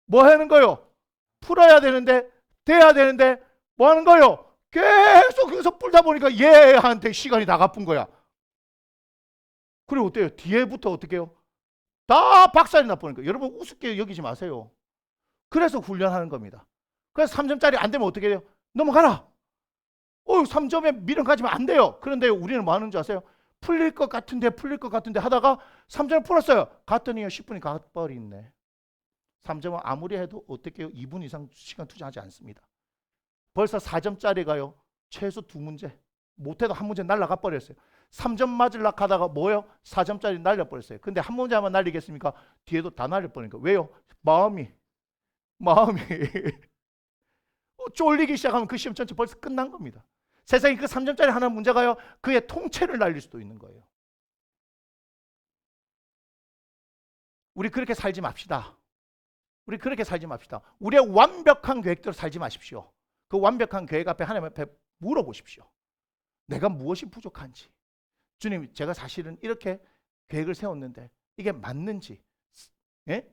뭐 하는 거요? 풀어야 되는데, 돼야 되는데 뭐 하는 거요? 계속 여기서 풀다 보니까 얘한테 시간이 다 갚은 거야. 그리고 어때요? 뒤에부터 어떻게 해요? 다 박살이 나버리니까. 여러분, 우습게 여기지 마세요. 그래서 훈련하는 겁니다. 그래서 3점짜리 안 되면 어떻게 해요? 넘어가라. 3점에 미련 가지면 안 돼요. 그런데 우리는 뭐 하는 줄 아세요? 풀릴 것 같은데 하다가 3점을 풀었어요. 갔더니요 10분이 가버리네. 3점은 아무리 해도 어떻게 해요? 2분 이상 시간 투자하지 않습니다. 벌써 4점짜리가요 최소 2문제, 못해도 한 문제 날라가 버렸어요. 3점 맞으려고 하다가 뭐예요? 4점짜리 날려버렸어요. 근데 한 문제만 날리겠습니까? 뒤에도 다 날려버리니까. 왜요? 마음이 쫄리기 시작하면 그 시험 전체 벌써 끝난 겁니다. 세상에 그 3점짜리 하나 문제가요 그의 통째를 날릴 수도 있는 거예요. 우리 그렇게 살지 맙시다. 우리의 완벽한 계획대로 살지 마십시오. 그 완벽한 계획 앞에 하나님 앞에 물어보십시오. 내가 무엇이 부족한지. 주님, 제가 사실은 이렇게 계획을 세웠는데 이게 맞는지. 예?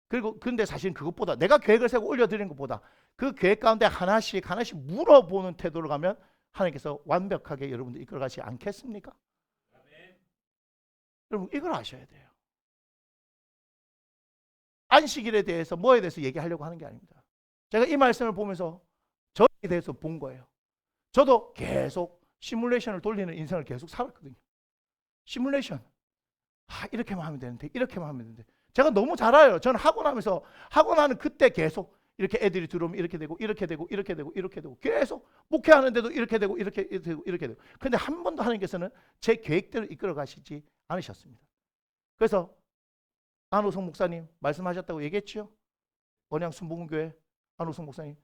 그리고 근데 사실은 그것보다, 내가 계획을 세우고 올려드리는 것보다 그 계획 가운데 하나씩 물어보는 태도로 가면 하나님께서 완벽하게 여러분들 이끌어가지 않겠습니까? 여러분 이걸 아셔야 돼요. 안식일에 대해서 뭐에 대해서 얘기하려고 하는 게 아닙니다. 제가 이 말씀을 보면서 저에 대해서 본 거예요. 저도 계속 시뮬레이션을 돌리는 인생을 계속 살았거든요. 시뮬레이션. 이렇게만 하면 되는데, 이렇게만 하면 되는데. 제가 너무 잘 알아요. 저는 하고 나는 그때 계속 이렇게 애들이 들어오면 이렇게 되고, 이렇게 되고, 이렇게 되고, 이렇게 되고, 계속 목회하는데도 이렇게 되고, 이렇게 되고, 이렇게 되고. 근데 한 번도 하나님께서는 제 계획대로 이끌어 가시지 않으셨습니다. 그래서 안호성 목사님 말씀하셨다고 얘기했죠? 언양 순복음교회 안호성 목사님,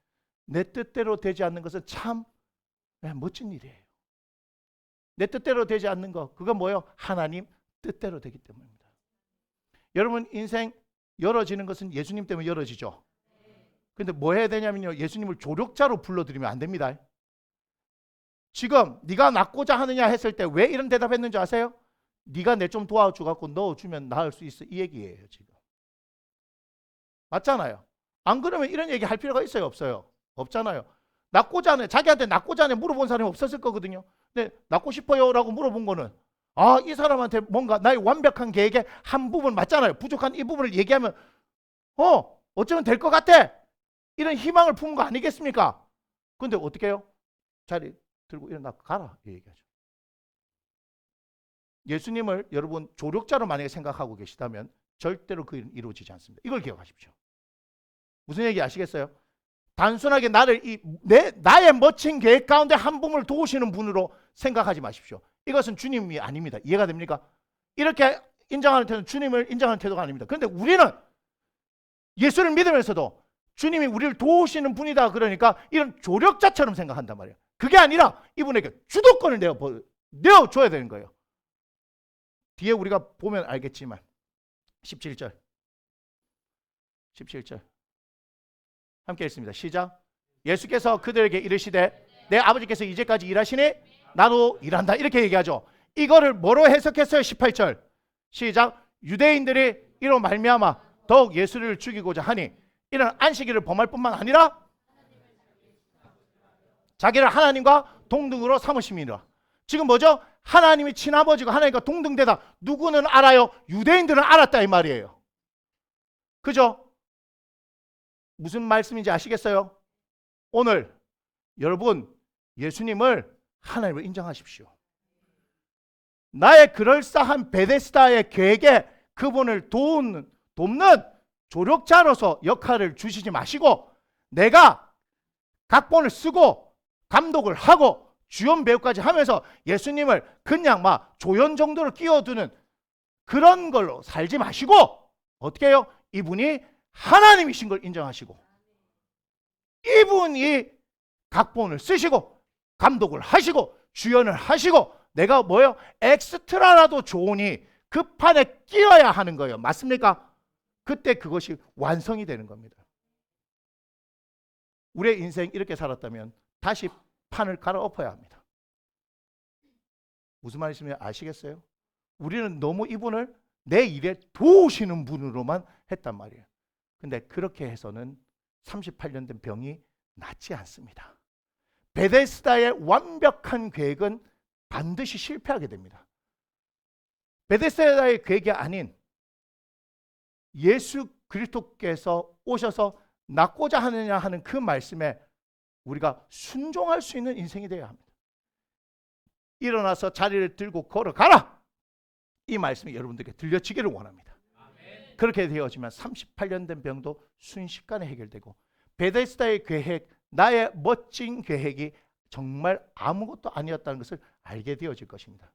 내 뜻대로 되지 않는 것은 참 멋진 일이에요. 내 뜻대로 되지 않는 것, 그건 뭐예요? 하나님 뜻대로 되기 때문입니다. 여러분 인생 열어지는 것은 예수님 때문에 열어지죠. 근데 뭐 해야 되냐면요, 예수님을 조력자로 불러드리면 안 됩니다. 지금 네가 낳고자 하느냐 했을 때 왜 이런 대답했는지 아세요? 네가 내 좀 도와주갖고 넣어주면 나을 수 있어, 이 얘기예요. 지금 맞잖아요. 안 그러면 이런 얘기 할 필요가 있어요, 없어요? 없잖아요. 낳고자 하는, 자기한테 낳고자 하는 물어본 사람이 없었을 거거든요. 근데 낳고 싶어요 라고 물어본 거는 이 사람한테 뭔가 나의 완벽한 계획의 한 부분 맞잖아요. 부족한 이 부분을 얘기하면 어쩌면 될 것 같아, 이런 희망을 품은 거 아니겠습니까? 근데 어떻게 해요? 자리 들고 일어나 가라, 이 얘기하죠. 예수님을 여러분 조력자로 만약에 생각하고 계시다면 절대로 그 일은 이루어지지 않습니다. 이걸 기억하십시오. 무슨 얘기 아시겠어요? 단순하게 나의 멋진 계획 가운데 한 부분을 도우시는 분으로 생각하지 마십시오. 이것은 주님이 아닙니다. 이해가 됩니까? 이렇게 인정하는 태도는 주님을 인정하는 태도가 아닙니다. 그런데 우리는 예수를 믿으면서도 주님이 우리를 도우시는 분이다 그러니까 이런 조력자처럼 생각한단 말이에요. 그게 아니라 이분에게 주도권을 내어줘야 되는 거예요. 뒤에 우리가 보면 알겠지만 17절 함께 읽습니다. 시작. 예수께서 그들에게 이르시되 내 아버지께서 이제까지 일하시니 나도 일한다, 이렇게 얘기하죠. 이거를 뭐로 해석했어요? 18절 시작. 유대인들이 이로 말미암아 더욱 예수를 죽이고자 하니 이런 안식일을 범할 뿐만 아니라 자기를 하나님과 동등으로 삼으심이라. 지금 뭐죠? 하나님이 친아버지고 하나님과 동등되다. 누구는 알아요? 유대인들은 알았다 이 말이에요. 그죠? 무슨 말씀인지 아시겠어요? 오늘 여러분 예수님을 하나님으로 인정하십시오. 나의 그럴싸한 베데스다의 계획에 그분을 돕는 조력자로서 역할을 주시지 마시고 내가 각본을 쓰고 감독을 하고 주연 배우까지 하면서 예수님을 그냥 막 조연 정도로 끼워두는 그런 걸로 살지 마시고 어떻게 해요? 이분이 하나님이신 걸 인정하시고 이분이 각본을 쓰시고 감독을 하시고 주연을 하시고 내가 뭐예요? 엑스트라라도 좋으니 그 판에 끼어야 하는 거예요. 맞습니까? 그때 그것이 완성이 되는 겁니다. 우리의 인생 이렇게 살았다면 다시 판을 갈아엎어야 합니다. 무슨 말씀인지 아시겠어요? 우리는 너무 이분을 내 일에 도우시는 분으로만 했단 말이에요. 근데 그렇게 해서는 38년 된 병이 낫지 않습니다. 베데스다의 완벽한 계획은 반드시 실패하게 됩니다. 베데스다의 계획이 아닌 예수 그리스도께서 오셔서 낳고자 하느냐 하는 그 말씀에 우리가 순종할 수 있는 인생이 되어야 합니다. 일어나서 자리를 들고 걸어가라, 이 말씀이 여러분들에게 들려지기를 원합니다. 아멘. 그렇게 되어지면 38년 된 병도 순식간에 해결되고 베데스다의 계획, 나의 멋진 계획이 정말 아무것도 아니었다는 것을 알게 되어질 것입니다.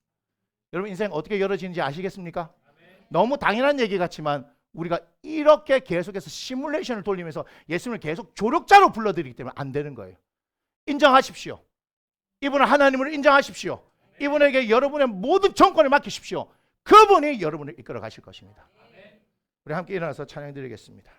여러분 인생 어떻게 열어지는지 아시겠습니까? 아멘. 너무 당연한 얘기 같지만 우리가 이렇게 계속해서 시뮬레이션을 돌리면서 예수님을 계속 조력자로 불러드리기 때문에 안 되는 거예요. 인정하십시오. 이분을 하나님으로 인정하십시오. 이분에게 여러분의 모든 정권을 맡기십시오. 그분이 여러분을 이끌어 가실 것입니다. 우리 함께 일어나서 찬양 드리겠습니다.